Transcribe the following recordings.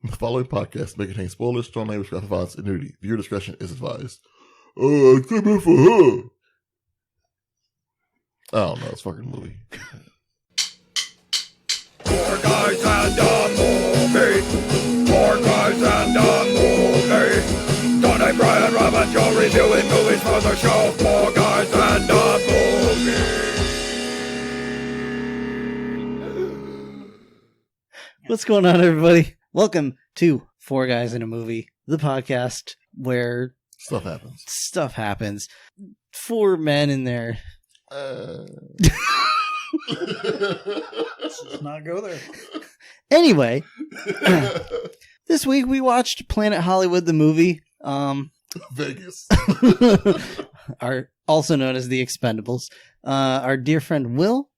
The following podcast may contain spoilers, strong language, graphic violence, and nudity. Viewer discretion is advised. Except for her. I don't know. It's a fucking movie. Four guys and a movie. Four guys and a movie. Donnie, Brian, Rob, and Joe reviewing movies for the show. Four guys and a movie. What's going on, everybody? Welcome to Four Guys in a Movie, the podcast where Stuff happens. stuff happens. Four men in there. Let's not go there. Anyway, this week we watched Planet Hollywood, the movie. Vegas. Also known as the Expendables. Our dear friend Will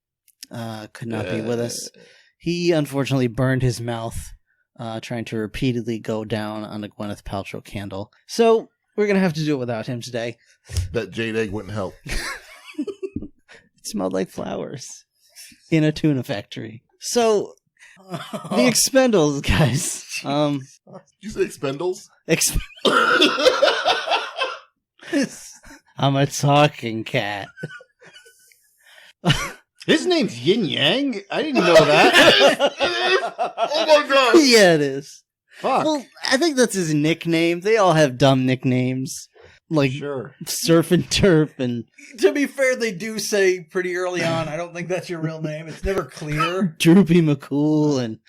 could not be with us. He unfortunately burned his mouth trying to repeatedly go down on a Gwyneth Paltrow candle. So we're going to have to do it without him today. That jade egg wouldn't help. It smelled like flowers in a tuna factory. So, the Expendables, guys. Did you say Expendables? I'm a talking cat. His name's Yin Yang? I didn't know that. Oh my god! Yeah, it is. Fuck. Well, I think that's his nickname. They all have dumb nicknames. Like Sure. Surf and Turf and To be fair, they do say pretty early on, I don't think that's your real name. It's never clear. Droopy McCool and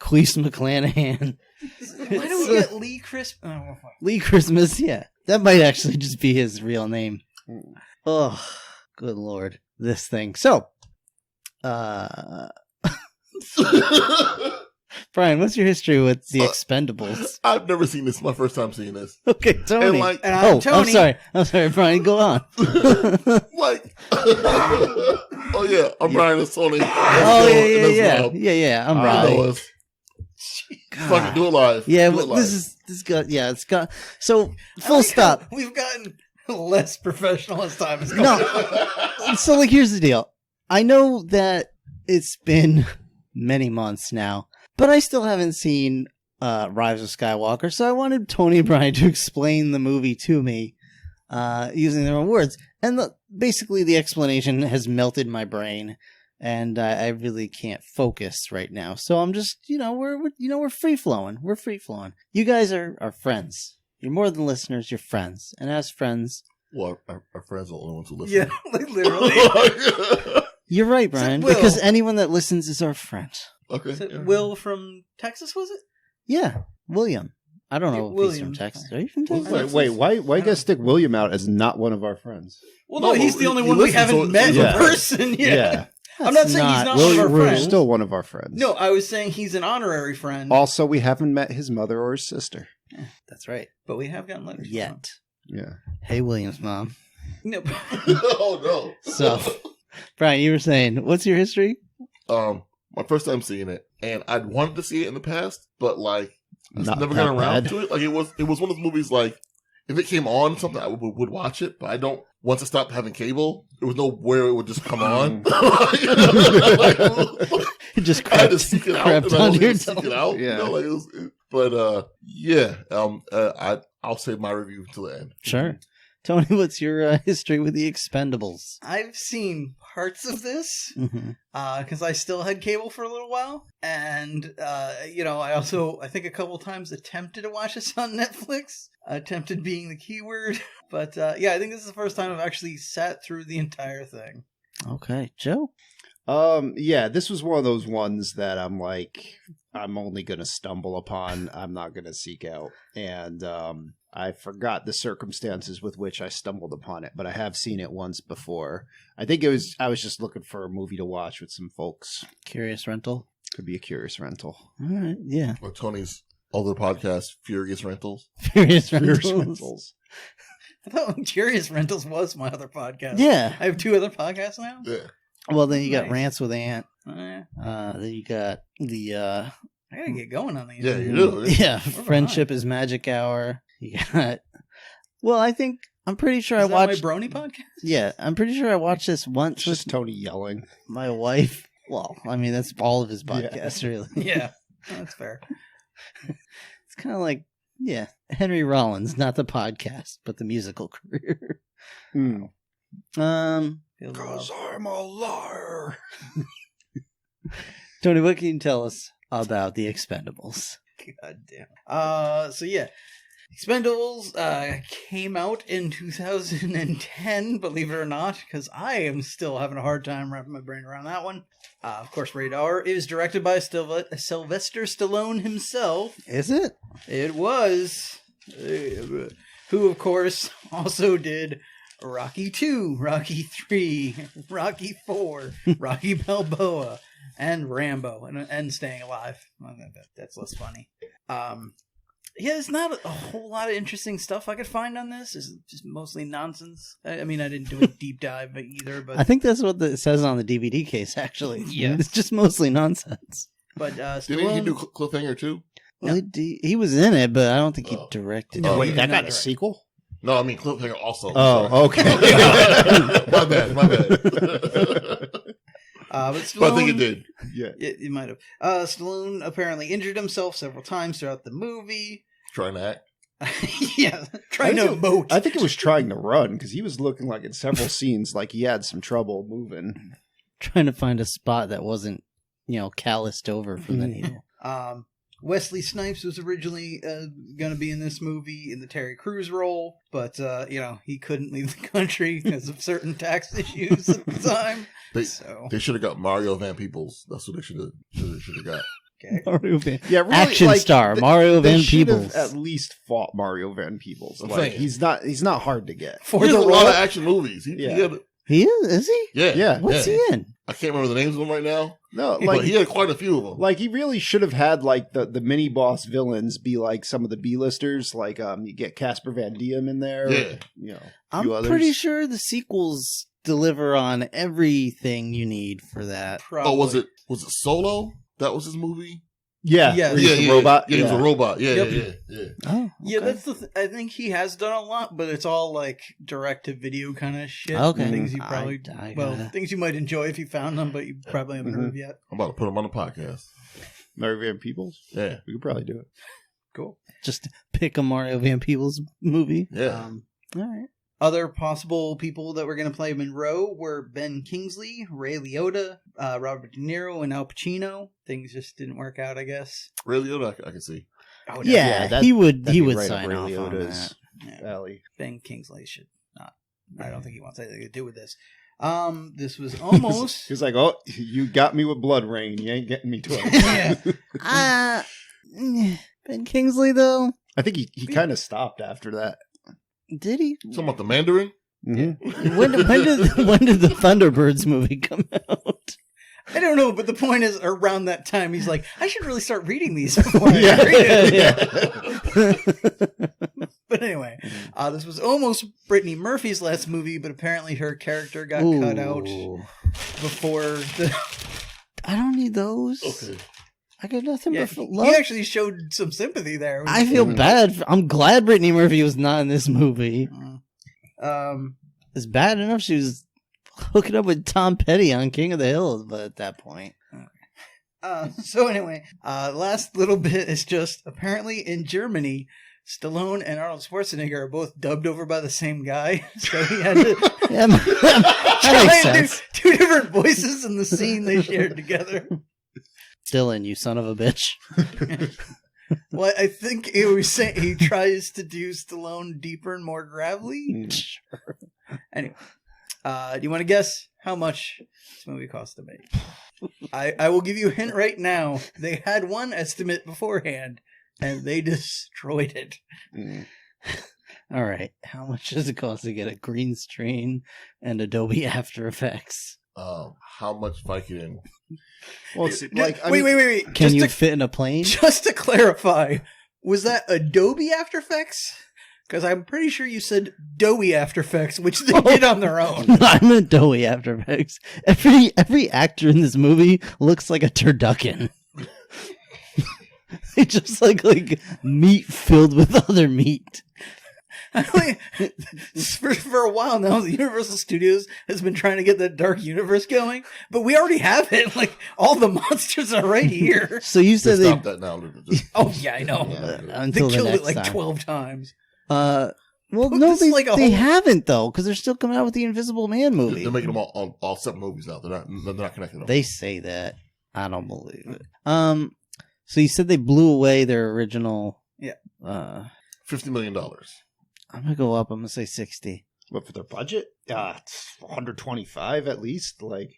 Queese McClanahan. Why do we get Lee Crisp? Oh, fuck. Lee Christmas, yeah. That might actually just be his real name. Oh, good lord. This thing. So, Brian, what's your history with the Expendables? I've never seen this. It's my first time seeing this. Okay, Tony. And like, And I'm Tony. I'm sorry, Brian, go on. Oh yeah, I'm Brian and Tony. Yeah, I'm I Brian. know us. Fucking do it live. Yeah, Do well, it live. it's got, so, full stop. We've gotten less professional as time has gone. No, so, like, here's the deal. I know that it's been many months now, but I still haven't seen Rise of Skywalker, so I wanted Tony and Brian to explain the movie to me using their own words. And basically the explanation has melted my brain, and I really can't focus right now. So I'm just, we're free-flowing. We're free-flowing. You guys are friends. You're more than listeners, you're friends. And as friends... Well, our friends are the only ones who listen. Yeah, like literally. You're right, Brian, Will. because anyone that listens is our friend. Okay. Is it yeah. Will from Texas, was it? Yeah, William. I don't know Yeah, if he's from William. Texas. Are you from Well, Texas? Wait, why you gotta stick William out as not one of our friends? Well, No, no, he's but the only he one we listens, haven't so- met Yeah. in person. Yeah. I'm not That's saying he's not one of William, our we're friends. still one of our friends. No, I was saying he's an honorary friend. Also, we haven't met his mother or his sister. That's right. But we have gotten letters. Yet. Yeah. Hey, William's mom. No. Oh no. So, Brian, you were saying, what's your history? My first time seeing it, and I'd wanted to see it in the past, but like I just Not never that got around bad. to it. Like it was one of those movies. Like if it came on something, I would watch it, but I don't. Once I stopped having cable, there was nowhere it would just come on. You just I had to crept, seek it out. crept And I onto was your able to seek it out. Yeah. You know, like it was, but yeah. I'll save my review until the end. Sure. Tony, what's your history with the Expendables? I've seen parts of this Mm-hmm. because I still had cable for a little while. And, I think a couple times attempted to watch this on Netflix. Attempted being the key word. But, I think this is the first time I've actually sat through the entire thing. Okay. Joe? Yeah, this was one of those ones that I'm like, I'm only going to stumble upon. I'm not going to seek out. And I forgot the circumstances with which I stumbled upon it, but I have seen it once before. I think I was just looking for a movie to watch with some folks. Curious Rental? Could be a curious rental. All right. Yeah. Or Tony's other podcast, Furious Rentals. Curious Curious Rentals. rentals. I thought Curious Rentals was my other podcast. Yeah. I have two other podcasts now? Yeah. Well, then you got Nice. Rants with Ant. Yeah. Then you got the I gotta get going on these. Yeah, you do. yeah, Where am Friendship is Magic Hour. You got. Well, I'm pretty sure Is I that watched. my Brony podcast? Yeah, I'm pretty sure I watched this once It's with just Tony yelling. my wife. Well, I mean that's all of his podcasts, really. Yeah, that's fair. kind of like, yeah, Henry Rollins, not the podcast, but the musical career. Mm. Because I'm a liar. Tony, what can you tell us about the Expendables? God damn. So yeah, Expendables came out in 2010, believe it or not, because I am still having a hard time wrapping my brain around that one. Of course, Rated R is directed by Sylvester Stallone himself. Is it? It was. Who, of course, also did Rocky 2, Rocky 3, Rocky 4, Rocky Balboa, and Rambo, and Staying Alive. Well, that's less funny. Yeah, there's not a whole lot of interesting stuff I could find on this. It's just mostly nonsense. I mean, I didn't do a deep dive either, but I think that's what it says on the DVD case, actually. Yeah. It's just mostly nonsense. But Didn't he do Cliffhanger too? Well, he was in it, but I don't think he directed No, it. Wait, he's that not got a direct. sequel? No, I mean Cliffhanger also. Oh, okay. my bad. But Stallone, But I think it did. Yeah. It might have. Stallone apparently injured himself several times throughout the movie. Trying to act. Yeah, trying to emote. I think it was trying to run because he was looking like in several scenes like he had some trouble moving. Trying to find a spot that wasn't, calloused over from the needle. Wesley Snipes was originally going to be in this movie in the Terry Crews role, but he couldn't leave the country because of certain tax issues at the time. They should have got Mario Van Peebles. That's what they should have got. Okay. Mario Van Yeah, really, Action star Mario they Van should have Peebles. at least fought Mario Van Peebles. I'm Like saying. he's not hard to get. For He has the a lot role, of action movies. He is he? Yeah. What's he in? I can't remember the names of them right now. No, But like he had quite a few of them. like he really should have had like the mini boss villains be like some of the B-listers. Like you get Casper Van Diem in there. Yeah. I'm few others. pretty sure the sequels deliver on everything you need for that. probably. Oh, was it Solo? That was his movie. Yeah, Yeah. where he's a robot. Yeah, he was a robot. Yeah, Yep. yeah. Oh, Yeah, okay. that's I think he has done a lot, but it's all like direct-to-video kind of shit. Okay. Things you probably, I gotta- things you might enjoy if you found them, but you probably haven't heard of yet. I'm about to put him on the podcast. Mario Van Peebles. Yeah, We could probably do it. Cool. Just pick a Mario Van Peebles movie. yeah. All right. Other possible people that were going to play Monroe were Ben Kingsley, Ray Liotta, Robert De Niro, and Al Pacino. Things just didn't work out, I guess. Really, I can see. Oh, Yeah, that- he would that'd be sign right up Ray off on Liotta's that. Yeah. alley. Ben Kingsley should not. I don't think he wants anything to do with this. This was almost. He's like, oh, you got me with Blood Rain. You ain't getting me twice. Yeah. Ben Kingsley, though? I think he kind of stopped after that. Did he? Talking about the Mandarin. Mm-hmm. When did the Thunderbirds movie come out? I don't know, but the point is, around that time, he's like, I should really start reading these before I read it. But anyway, this was almost Brittany Murphy's last movie, but apparently her character got cut out Ooh. before the. I don't need those. Okay. I got nothing Yeah, but he love. actually showed some sympathy there. I feel bad. I'm glad Brittany Murphy was not in this movie. It's bad enough she was hooking up with Tom Petty on King of the Hill, but at that point. So anyway, last little bit is just apparently in Germany, Stallone and Arnold Schwarzenegger are both dubbed over by the same guy, so he had to Yeah, that try makes and do sense. two different voices in the scene they shared together. Dylan, you son of a bitch. Well, I think it was saying he tries to do Stallone deeper and more gravelly. Anyway, do you want to guess how much this movie cost to make? I will give you a hint right now. They had one estimate beforehand, and they destroyed it. All right. How much does it cost to get a green screen and Adobe After Effects? How much Vicodin? Well, it's like I Wait. Can Just you to, fit in a plane? just to clarify, was that Adobe After Effects? Because I'm pretty sure you said Doughy After Effects, which they did on their own. I meant Adobe After Effects. Every actor in this movie looks like a turducken. They just like meat filled with other meat. For a while now, the Universal Studios has been trying to get that dark universe going, but we already have it. Like, all the monsters are right here. So you said Stop that now. Oh, yeah, I know. until They the killed next it like time. 12 times. Well, This no, is they, like a they whole- haven't though, because they're still coming out with the Invisible Man movie. They're making them all separate movies now. They're not connecting them. They say that. I don't believe it. So you said they blew away their original. Yeah. $50 million. I'm gonna go up. I'm gonna say 60. What, for their budget? It's 125 at least. Like,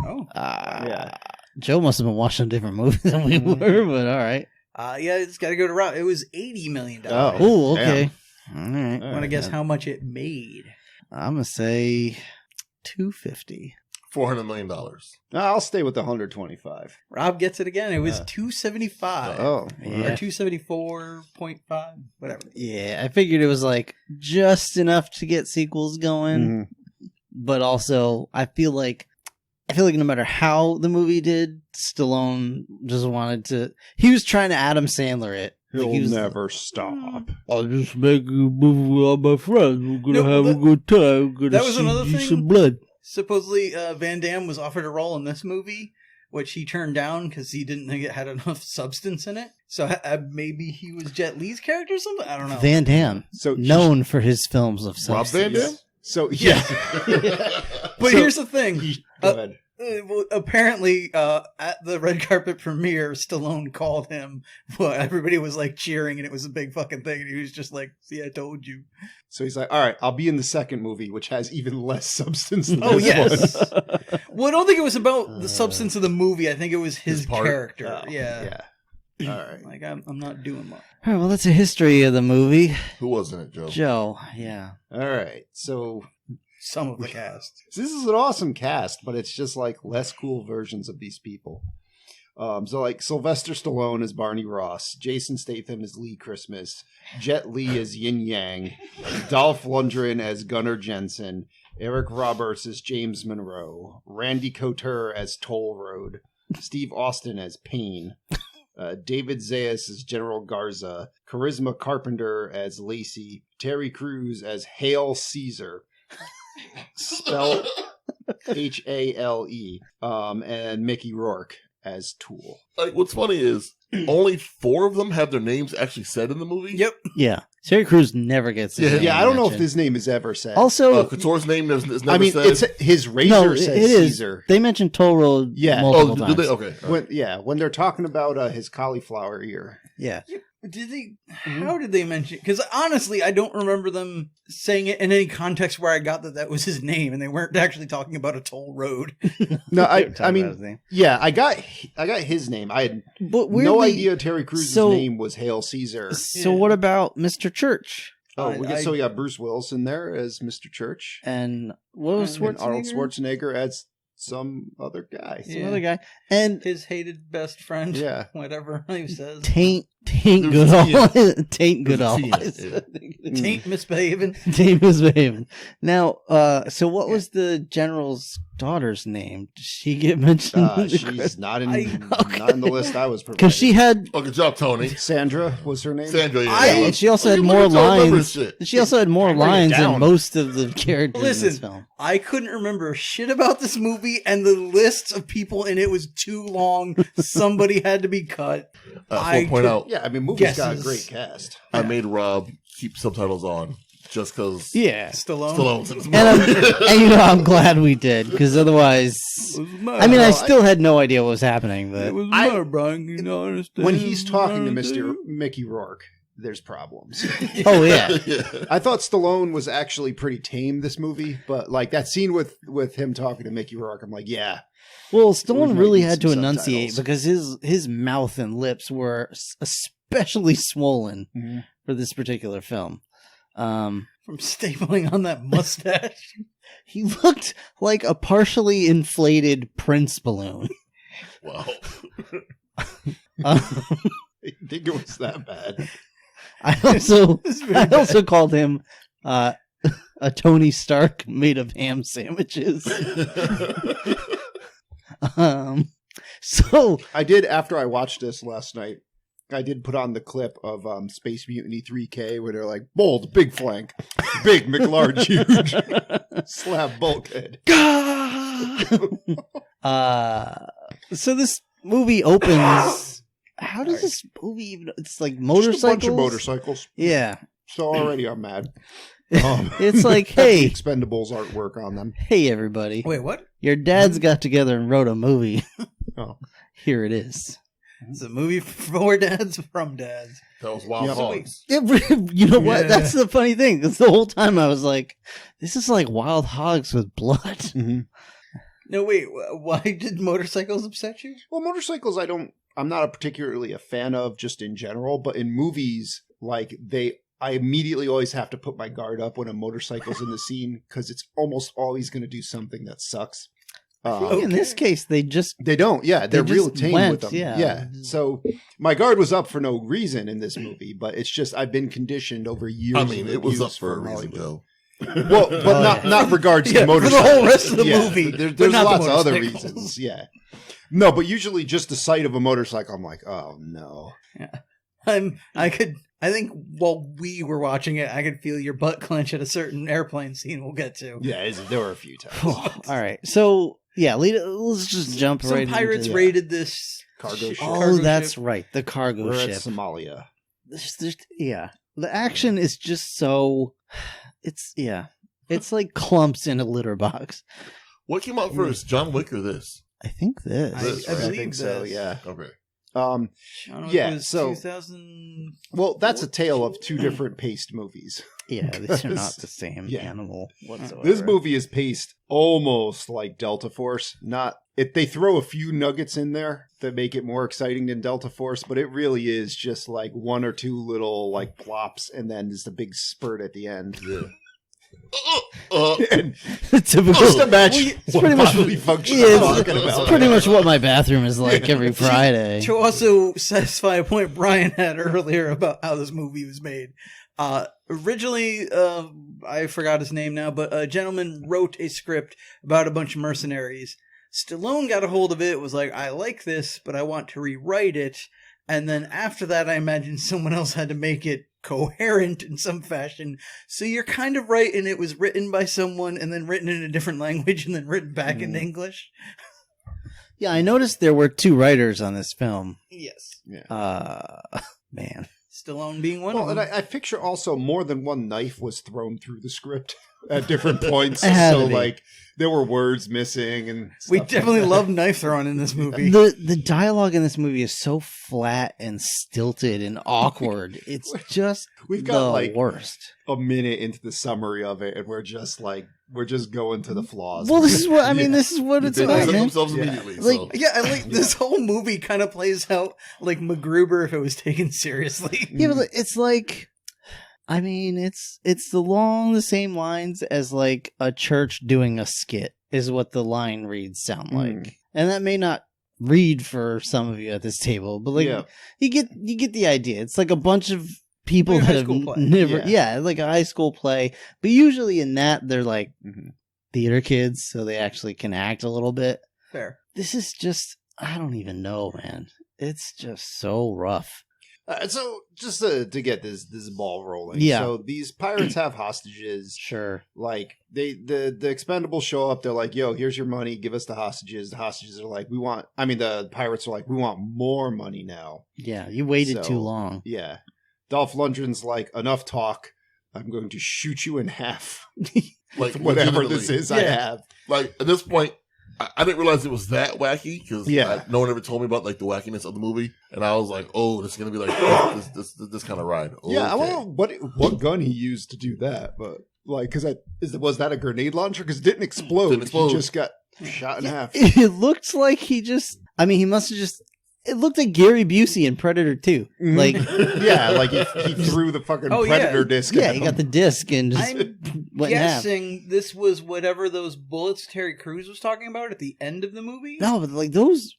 Oh. yeah. Joe must have been watching a different movie than we were, but all right. Yeah, it's got to go to Rob. It was $80 million. Oh, okay. All right. I want to guess how much it made. I'm gonna say 250. $400 million. I'll stay with the 125. Rob gets it again. It was 275. Oh, Or Yeah. 274.5, whatever. Yeah, I figured it was like just enough to get sequels going, but also I feel like no matter how the movie did, Stallone just wanted to. He was trying to Adam Sandler it. He'll Like, he was, never stop. I'll just make a movie with all my friends. We're No, have a good time. We're that gonna was see another you thing. some blood. Supposedly, Van Damme was offered a role in this movie, which he turned down because he didn't think it had enough substance in it. So maybe he was Jet Li's character or something? I don't know. Van Damme, So known for his films of Rob Van substance. Dam? So yeah. But So- here's the thing. Go ahead. Well, apparently, at the red carpet premiere, Stallone called him. Well, everybody was like cheering, and it was a big fucking thing. And he was just like, "See, I told you." So he's like, all right, I'll be in the second movie, which has even less substance than Oh this yes. one. Well, I don't think it was about the substance of the movie. I think it was his part? character. Oh, yeah. All right. Like I'm not doing much. All right, well, that's a history of the movie. Who was in it, Joe? Joe, yeah. All right. So Some of the cast. this is an awesome cast, but it's just like less cool versions of these people. So like Sylvester Stallone is Barney Ross, Jason Statham is Lee Christmas, Jet Li is Yin Yang, Dolph Lundgren as Gunnar Jensen, Eric Roberts as James Monroe, Randy Couture as Toll Road, Steve Austin as Payne, David Zayas as General Garza, Charisma Carpenter as Lacey, Terry Crews as Hail Caesar, spelled Hale, and Mickey Rourke as Tool. Like, what's funny is only 4 of them have their names actually said in the movie. Yep. Yeah. Terry Crews never gets his Yeah. name Yeah, I don't know if mentioned. his name is ever said. Also, Couture's name is never I mean, said. it's his razor no, it says is. Caesar. They mentioned Toll Road Yeah. multiple do times. they? Okay. all right. When they're talking about his cauliflower ear. Yeah. Did they? How did they mention? Because honestly, I don't remember them saying it in any context where I got that was his name, and they weren't actually talking about a toll road. No, They were I talking about mean, his name. yeah, I got his name. I had But no weirdly- idea Terry Crews' so- name was Hail Caesar. So Yeah. what about Mr. Church? Oh, I- we got Bruce Willis in there as Mr. Church, And what was And and Arnold Schwarzenegger? Schwarzenegger as some other guy. Some Yeah. other guy. And His hated best friend. Yeah. Whatever he says. Taint There good was a T in all. Taint good There's a all. T in it, Taint misbehaving. Taint misbehaving. Now, so what was the general's daughter's name? Did she get mentioned? in the credits? She's not in okay. not in the list I was provided. Because she had, Oh, good job, Tony. Sandra was her name. Sandra, yeah. and she also had Look more at Joe remember lines. shit. She also had more write it lines than down. most of the characters in this Listen, film. I couldn't remember shit about this movie, and the list of people in it was too long. Somebody had to be cut. I I will point could- out, Yeah, I mean, movie's got a Guesses. great cast. I made Rob keep subtitles on just because Yeah. Stallone. Stallone's in this And, movie. and I'm glad we did, because otherwise, I mean, I still had no idea what was happening, but was I- Brian. You know, understand. When he's talking to Mr. Mickey Rourke, there's problems. oh yeah, yeah. I thought Stallone was actually pretty tame this movie, but like that scene with him talking to Mickey Rourke, I'm like, yeah, well, We Stallone might really need had to some enunciate subtitles. because his mouth and lips were especially swollen Mhm. for this particular film. From stapling on that mustache. He looked like a partially inflated Prince balloon. Wow. Um, I think it was that bad. I also It's very I bad. also called him a Tony Stark made of ham sandwiches. So I did after I watched this last night. I did put on the clip of Space Mutiny 3K where they're like, bold, big flank, big, McLarge, huge, slab bulkhead. So this movie opens. How does this movie even? It's like motorcycles. Just a bunch of motorcycles. Yeah. So already I'm mad. It's like, hey, Expendables artwork on them. Hey, everybody. Wait, what? Your dads got together and wrote a movie. Oh. Here it is. It's a movie for dads from dads. That was Wild Hogs. You know what? Yeah. That's the funny thing. Because the whole time I was like, this is like Wild Hogs with blood. Mm-hmm. No, wait. Why did motorcycles upset you? Well, motorcycles, I'm not particularly a fan of just in general, but in movies, like I immediately always have to put my guard up when a motorcycle's in the scene because it's almost always going to do something that sucks. I think in this case, they don't. Yeah, they're real just tame went, with them. yeah. So my guard was up for no reason in this movie, but it's just I've been conditioned over years. I mean, it was up abuse for a from reason, Hollywood. though. Well, but not regards to For motorcycles. the whole rest of the Yeah, movie. There's but not lots the of other motorcycles. reasons. Yeah. No, but usually just the sight of a motorcycle, I'm like, oh no. I think while we were watching it, I could feel your butt clench at a certain airplane scene we'll get to. Yeah, there were a few times. All right. So, yeah, let's just jump Some right pirates into raided this Cargo ship. Oh, cargo that's ship. right. The cargo We're ship. at Somalia. Yeah. The action is just so. It's like clumps in a litter box. What came out first, John Wick or this? I think this. This, I right? believe think so, this. yeah. Okay. John Wick Yeah, was so- 2000. Well, that's a tale of two different paced movies. Yeah, these are not the same Yeah. animal whatsoever. This movie is paced almost like Delta Force. They throw a few nuggets in there that make it more exciting than Delta Force, but it really is just like one or two little like plops, and then there's the big spurt at the end. Yeah. And typical. just imagine It's what pretty much- bodily function Yeah, I'm it's- talking It's about. pretty much what my bathroom is like every Friday. To also satisfy a point Brian had earlier about how this movie was made. Originally, I forgot his name now, but a gentleman wrote a script about a bunch of mercenaries. Stallone got a hold of it, was like, I like this, but I want to rewrite it. And then after that, I imagine someone else had to make it coherent in some fashion. So you're kind of right, and it was written by someone and then written in a different language and then written back into English. Yeah, I noticed there were two writers on this film. Yes. Man. Stallone being one Well, of and them. I picture also more than one knife was thrown through the script at different points. It had So, to be. like, there were words missing and We stuff definitely like that. love knife throwing in this movie. The dialogue in this movie is so flat and stilted and awkward. It's just We've got, the like, worst. a minute into the summary of it, and we're just going to the flaws. Well, this is what I mean. This is what it's They about, present man. themselves Yeah. immediately. Like- so. Yeah, and like this whole movie kind of plays out like MacGruber if it was taken seriously. Yeah, but it's like, I mean, it's along the same lines as like a church doing a skit is what the line reads sound like, and that may not read for some of you at this table, but like Yeah. you get the idea. It's like a bunch of people Like a that high have school play. never, Yeah. like a high school play, but usually in that they're like Mhm. theater kids, so they actually can act a little bit. Fair. This is just, I don't even know, man. It's just so rough. So just to get this ball rolling. Yeah. So these pirates have hostages. Sure. Like the Expendables show up. They're like, "Yo, here's your money. Give us the hostages." The hostages are like, the pirates are like, "We want more money now." Yeah, you waited So- too long. Yeah. Dolph Lundgren's like, "Enough talk. I'm going to shoot you in half. Like Whatever legitimately. this is, I have." Like at this point, I didn't realize it was that wacky because Yeah. no one ever told me about like the wackiness of the movie, and I was like, "Oh, this is gonna be like this kind of ride." Yeah, I Okay. don't know what gun he used to do that, but like, was that a grenade launcher? Because it didn't explode. Didn't explode. He just got shot in half. It looked like he must have just, it looked like Gary Busey in Predator 2. Mhm. Like, Yeah, like he threw the fucking Oh, yeah. predator disc. yeah, at he him. got the disc and just I'm went in half. guessing this was whatever those bullets Terry Crews was talking about at the end of the movie. No, but like those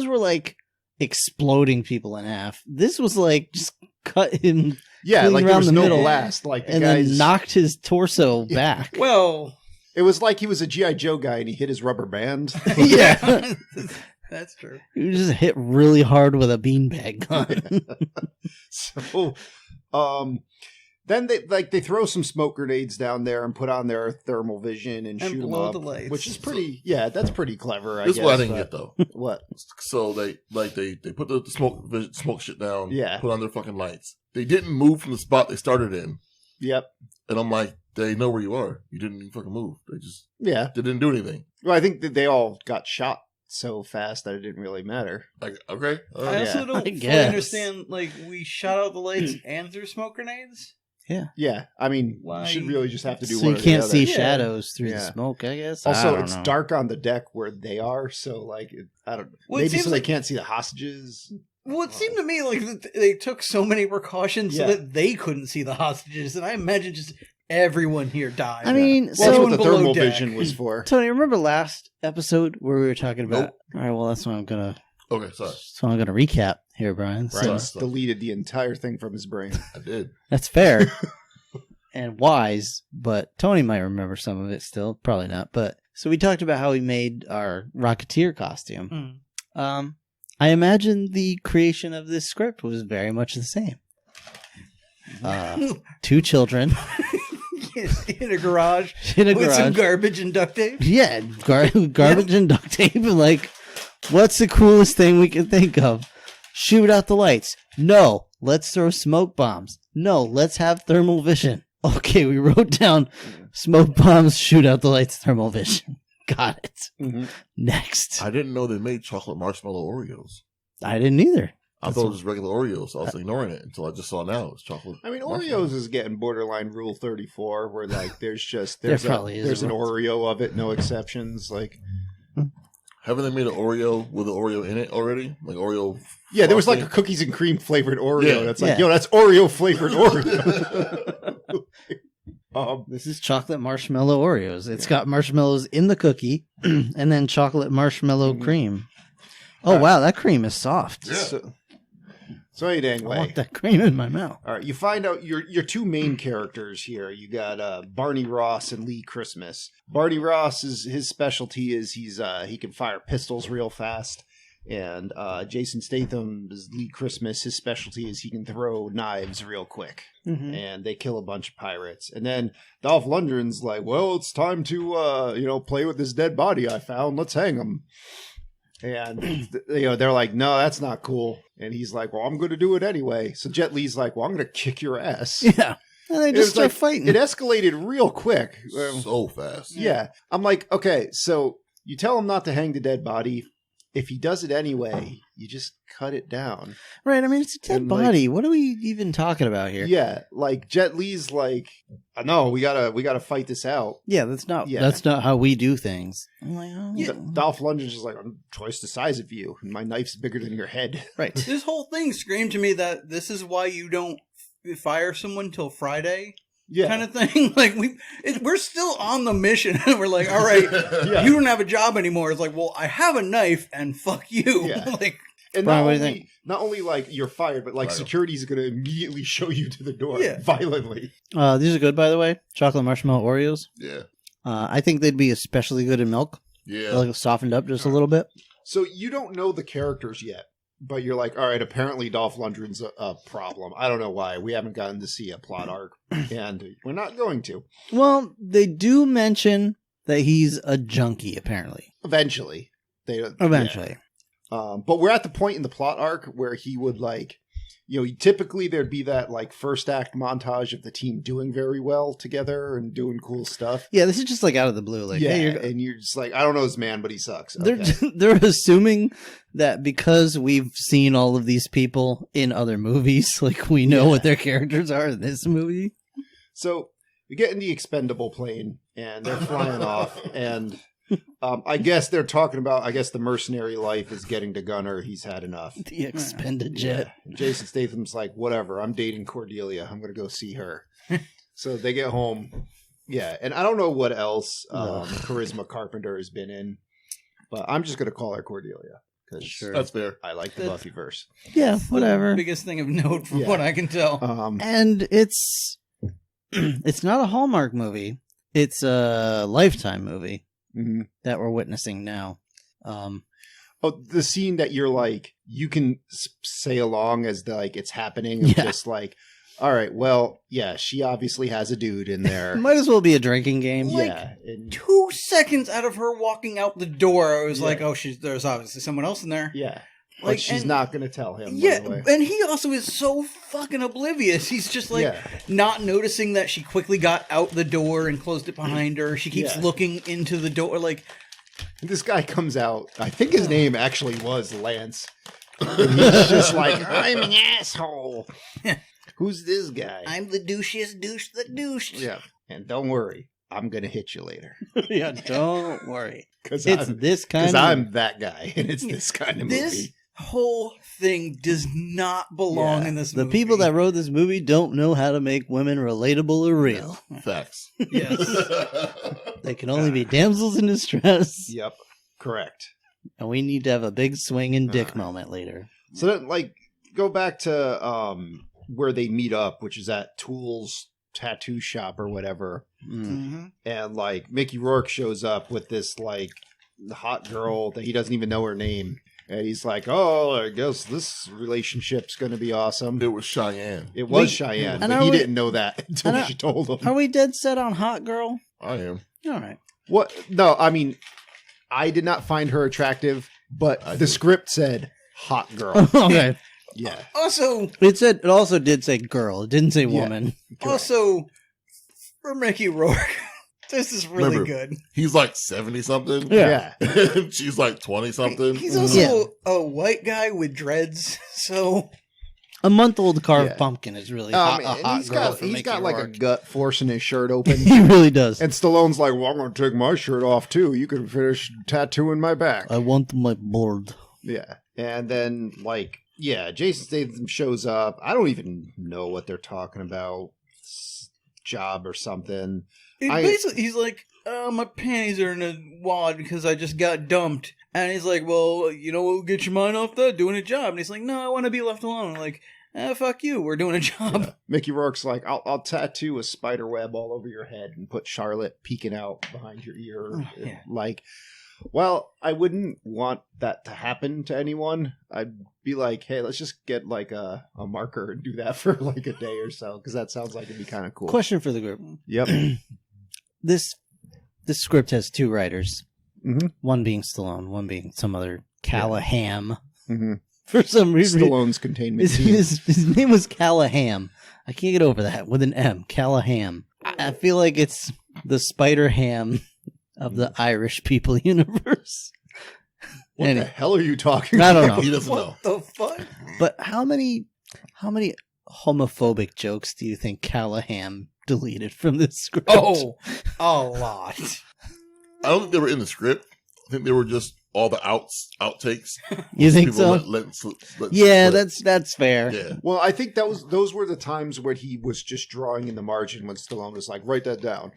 were like exploding people in half. This was like just cut him Yeah, clean like there around was the no middle. blast. Like the and guys, then knocked his torso back. Well, it was like he was a GI Joe guy and he hit his rubber band. Yeah. That's true. You just hit really hard with a beanbag gun. So, then they throw some smoke grenades down there and put on their thermal vision and shoot them blow up, the lights. which is pretty. Yeah, that's pretty clever. I This guess. is what I didn't but- get though. What? So they put the smoke shit down. Yeah. Put on their fucking lights. They didn't move from the spot they started in, Yep. and I'm like, they know where you are. You didn't even fucking move. Yeah. They didn't do anything. Well, I think that they all got shot so fast that it didn't really matter. Like, okay, all I right. also Yeah. don't I fully guess. understand. Like, we shot out the lights and threw smoke grenades. Yeah, I mean, Why- you should really just have to do So one you or the can't other. see Yeah. shadows through the Yeah. smoke, I guess. I Also, don't it's know. dark on the deck where they are, so like, I don't. Well, it maybe seems so like- they can't see the hostages. Well, it seemed to me like that they took so many precautions Yeah. so that they couldn't see the hostages, and I imagine just everyone here died. I mean, Well, so that's what the below thermal deck. vision was for. Tony, remember last episode where we were talking about? Nope. All right, well, that's what I'm gonna. Okay, sorry. So I'm gonna recap here, Brian. So Brian's Sorry. deleted the entire thing from his brain. I did. that's fair and wise, but Tony might remember some of it still. Probably not. But so we talked about how we made our Rocketeer costume. Mm. I imagine the creation of this script was very much the same. Two children in a garage in a with some garage. garbage and duct tape. Yeah, garbage and duct tape. And like, what's the coolest thing we can think of? Shoot out the lights. No, let's throw smoke bombs. No, let's have thermal vision. Okay, we wrote down smoke bombs, shoot out the lights, thermal vision. Got it. Mhm. Next. I didn't know they made chocolate marshmallow Oreos. I didn't either. I thought it was regular Oreos, so I was ignoring it until I just saw now it's chocolate. I mean, marshmallow. Oreos is getting borderline Rule 34, where like there's There probably is there's an a rule. Oreo of it, no exceptions. Like, Haven't they made an Oreo with an Oreo in it already? Like Oreo. yeah, there was like a frosting? cookies and cream flavored Oreo. Yeah. That's like, Yeah. yo, that's Oreo flavored Oreo. This is chocolate marshmallow Oreos. It's got marshmallows in the cookie and then chocolate marshmallow cream. Oh, wow, that cream is soft. Yeah. So I anyway, want that cream in my mouth. all right, you find out your two main characters here. You got Barney Ross and Lee Christmas. Barney Ross is his specialty is he can fire pistols real fast, and Jason Statham is Lee Christmas. His specialty is he can throw knives real quick, and they kill a bunch of pirates. And then Dolph Lundgren's like, "Well, it's time to play with this dead body I found. Let's hang him." And they're like, "No, that's not cool." And he's like, "Well, I'm going to do it anyway." So Jet Li's like, "Well, I'm going to kick your ass." Yeah. And they It just was start like- fighting. It escalated real quick. So fast. Yeah. I'm like, okay, so you tell him not to hang the dead body. If he does it anyway, you just cut it down. Right, I mean, it's a dead And, like- body. What are we even talking about here? Yeah, like Jet Li's like, no, we gotta fight this out. Yeah, that's not Yeah. that's not how we do things. I'm like, oh, D- Dolph Lundgren's just like, I'm twice the size of you, and my knife's bigger than your head. right. This whole thing screamed to me that this is why you don't fire someone till Friday, Yeah, kind of thing. Like we're still on the mission, and we're like, all right, Yeah. you don't have a job anymore. It's like, well, I have a knife, and fuck you. Yeah. Like, and Brian, not what do you only, not only like you're fired, but like Right. security's gonna immediately show you to the door Yeah. violently. These are good, by the way. Chocolate marshmallow Oreos. Yeah. I think they'd be especially good in milk. Yeah. Like softened up just a little bit. So you don't know the characters yet, but you're like, all right, apparently Dolph Lundgren's a problem. I don't know why. We haven't gotten to see a plot arc, and we're not going to. Well, they do mention that he's a junkie, apparently. Eventually. Eventually. Yeah. But we're at the point in the plot arc where he would like, typically there'd be that like first act montage of the team doing very well together and doing cool stuff. Yeah, this is just like out of the blue. Like, Yeah, hey, you're, and you're just like, I don't know this man, but he sucks. they're Okay. they're assuming that because we've seen all of these people in other movies, like we know Yeah. what their characters are in this movie. So we get in the expendable plane and they're flying off, and I guess they're talking about, the mercenary life is getting to Gunner. He's had enough. The expended jet. And Jason Statham's like, whatever, I'm dating Cordelia. I'm going to go see her. So they get home. Yeah. And I don't know what else Charisma Carpenter has been in, but I'm just going to call her Cordelia because Sure. That's fair. I like the That's- Buffyverse. Yeah, whatever. biggest thing of note from Yeah. what I can tell. And it's not a Hallmark movie. It's a Lifetime movie mhm. that we're witnessing now. Oh, the scene that you're like, you can say along as like it's happening. Of just like, all right, well, yeah, she obviously has a dude in there. Might as well be a drinking game. Yeah. And, 2 seconds out of her walking out the door, I was like, oh, there's obviously someone else in there. yeah. Like, But she's not going to tell him. Yeah, right away. and he also is so fucking oblivious. He's just like not noticing that she quickly got out the door and closed it behind her. She keeps looking into the door like... This guy comes out, I think his name actually was Lance. And he's just like, I'm an asshole. Who's this guy? I'm the douchiest douche that douched. Yeah. And don't worry, I'm going to hit you later. Yeah, don't worry. Because It's this kind of... I'm that guy, and it's this kind of movie. This whole thing does not belong in this The movie. people that wrote this movie don't know how to make women relatable or real. Facts. Yes. They can only be damsels in distress. Yep, correct. And we need to have a big swing and dick moment later. So then, like, go back to where they meet up, which is at Tool's tattoo shop or whatever. Mm-hmm. And, like, Mickey Rourke shows up with this, like, hot girl that he doesn't even know her name. And he's like, oh, I guess this relationship's going to be awesome. It was Cheyenne. It was Wait, Cheyenne, and but are he we- didn't know that until and she told him. Are we dead set on hot girl? I am. All right. What? No, I mean, I did not find her attractive, but I the did. script said hot girl. Okay. Yeah. Also, It also did say girl. It didn't say woman. also, for Mickey Rourke, this is really Remember, good. He's like 70 something. Yeah. And she's like 20 something. He's also a white guy with dreads, so A month-old carved Yeah. pumpkin is really hot, a And hot he's girl got, for he's Mickey got like a Rourke. gut forcing his shirt open. He really does. And Stallone's like, well, I'm going to take my shirt off too. You can finish tattooing my back. I want my board. Yeah. And then, like, yeah, Jason Statham shows up. I don't even know what they're talking about. Job or something. basically he's like, my panties are in a wad because I just got dumped. And he's like, well, you know what will get your mind off that? Doing a job. And he's like, no, I want to be left alone. I'm like, fuck you, we're doing a job. Mickey Rourke's like, I'll tattoo a spider web all over your head and put Charlotte peeking out behind your ear. Yeah. Like, well, I wouldn't want that to happen to anyone. I'd be like, hey, let's just get like a marker and do that for like a day or so, because that sounds like it'd be kind of cool. Question for the group. Yep. This script has two writers. Mm-hmm. One being Stallone, one being some other Callahan. Mm-hmm. For some reason, Stallone's containment team. his name was Callahan. I can't get over that with an M. Callahan. I feel like it's the Spider Ham of the Irish people universe. What the hell are you talking I don't about? know. He doesn't know. What the fuck? But how many homophobic jokes do you think Callahan deleted from this script? Oh, a lot. I don't think they were in the script. I think they were just all the outtakes. You think People so? let Yeah, slip. that's fair. Yeah. Well, I think those were the times where he was just drawing in the margin when Stallone was like, write that down.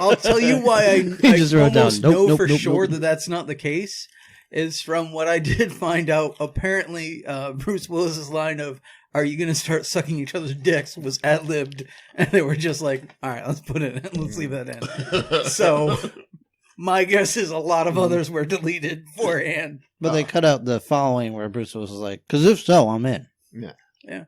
I'll tell you why I just wrote down, almost nope, know nope, for nope, sure nope. that that's not the case is from what I did find out. Apparently, Bruce Willis's line of "Are you going to start sucking each other's dicks?" was ad-libbed, and they were just like, "All right, let's put it in. Let's leave that in." So, my guess is a lot of others were deleted beforehand. But they cut out the following where Bruce Willis was like, because if so, I'm in. Yeah. Yeah.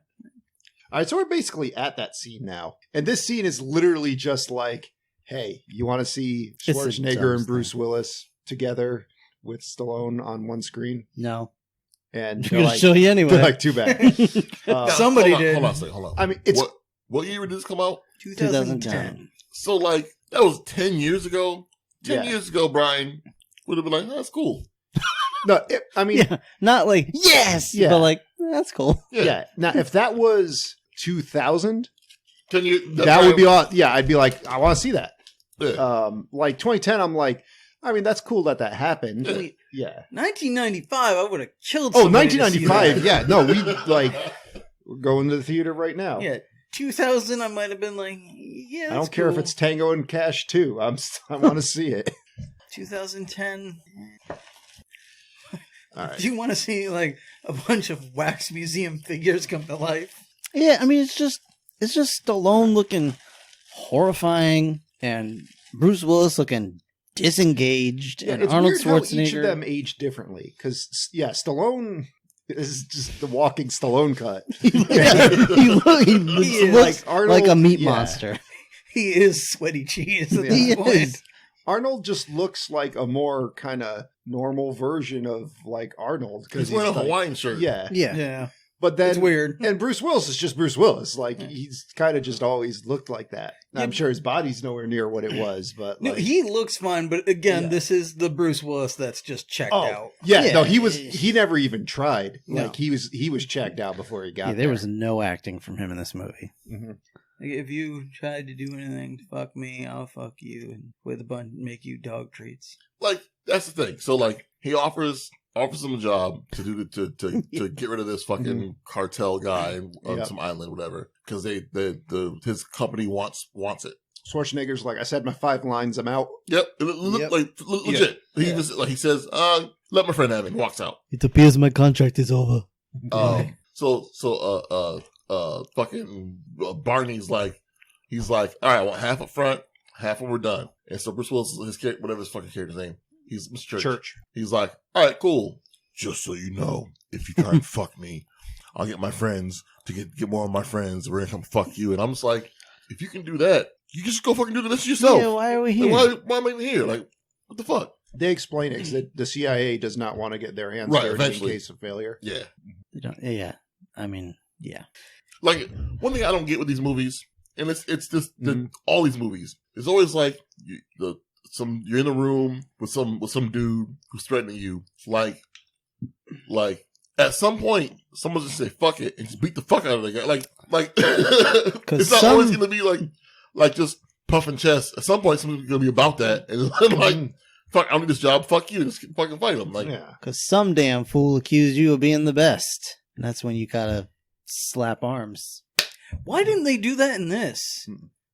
All right, so we're basically at that scene now. And this scene is literally just like, hey, you want to see It's the Schwarzenegger and dumbest Bruce Willis together with Stallone on one screen? No. And I'm they're going to like, show you anyway. they're like, too bad. Somebody hold on, did. Hold on a second. Hold on. I mean, it's What year did this come out? 2010. So, like, that was 10 years ago. 10 Yeah. years ago, Brian would have been like, that's cool. no. I mean, Yeah, not like, yes! Yeah. But like, that's cool. yeah. Now, if that was 2000, 10 years. that would be all. Yeah, I'd be like, I want to see that. Yeah. Like 2010, I'm like, I mean, that's cool that happened. Yeah. 1995, I would have killed. Oh, somebody to see 1995. that. Yeah. No, we're going to the theater right now. Yeah, 2000, I might have been like, yeah. I don't care if it's Tango and Cash too. I want to see it. 2010. All right. Do you want to see like a bunch of wax museum figures come to life? Yeah, I mean, it's just Stallone looking horrifying and Bruce Willis looking disengaged, and it's Arnold weird how each of Schwarzenegger. them age differently. Because Stallone is just the walking Stallone cut. he is looks like Arnold- like a meat yeah. monster. He is sweaty cheese at He this point. is. Arnold just looks like a more kind of normal version of like Arnold. He's wearing a like- Hawaiian shirt. Yeah. Yeah. Yeah, But then it's weird. And Bruce Willis is just Bruce Willis. Like he's kind of just always looked like that. Yeah. I'm sure his body's nowhere near what it was, but No, like, he looks fine, but again, Yeah. this is the Bruce Willis that's just checked out. yeah, no, Yeah. he never even tried. No. Like he was checked out before he got Yeah, there was no acting from him in this movie. Mhm. Like, if you tried to do anything to fuck me, I'll fuck you and with a bunch make you dog treats. Like, that's the thing. So, like, he offers him a job to do to get rid of this fucking cartel guy on Yep. some island, whatever, because his company wants it. Schwarzenegger's like, I said my 5 lines, I'm out. Yep, Yep. like legit. He Yeah. just like he says, let my friend have it. And walks out. It appears my contract is over. Fucking Barney's like, he's like, all right, I want half up front, half when we're done. And so Bruce Willis, his character, whatever his fucking character's name, he's Mr. Church. He's like, all right, cool. Just so you know, if you try and fuck me, I'll get my friends to get more of my friends. We're gonna come fuck you. And I'm just like, if you can do that, you just go fucking do this yourself. Yeah, why are we Like, here? why am I even here? Like, what the fuck? They explain it 'cause the CIA does not want to get their hands Right, dirty eventually. in case of failure. Yeah. They don't- yeah. I mean, yeah. Like, one thing I don't get with these movies, and it's just all these movies, it's always like you're in a room with some dude who's threatening you. Like at some point, someone's just say fuck it and just beat the fuck out of the guy. Like it's not always gonna be like just puffing chest. At some point, something's gonna be about that, and it's like fuck, I don't need this job. Fuck you, and just fucking fight him. Like, Yeah. Because some damn fool accused you of being the best. And that's when you gotta slap arms. Why didn't they do that in this?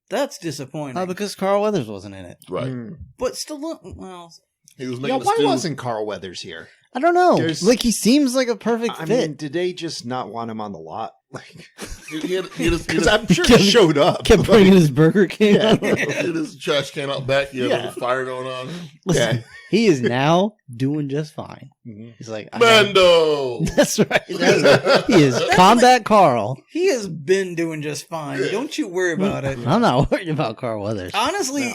That's disappointing. Because Carl Weathers wasn't in it. right? But still, well, He was Yeah, making why a stew. wasn't Carl Weathers here? I don't know. There's- Like, he seems like a perfect I fit. mean, did they just not want him on the lot? Like, He had because I'm sure he showed up. Kept bringing his Burger King Yeah. out. his trash can out back. He had a Yeah. little fire going on. Listen, he is now doing just fine. Mhm. He's like, I gotta- Mando. That's right. He is Combat Carl. he has been doing just fine. Don't you worry about it. I'm not worried about Carl Weathers. Honestly,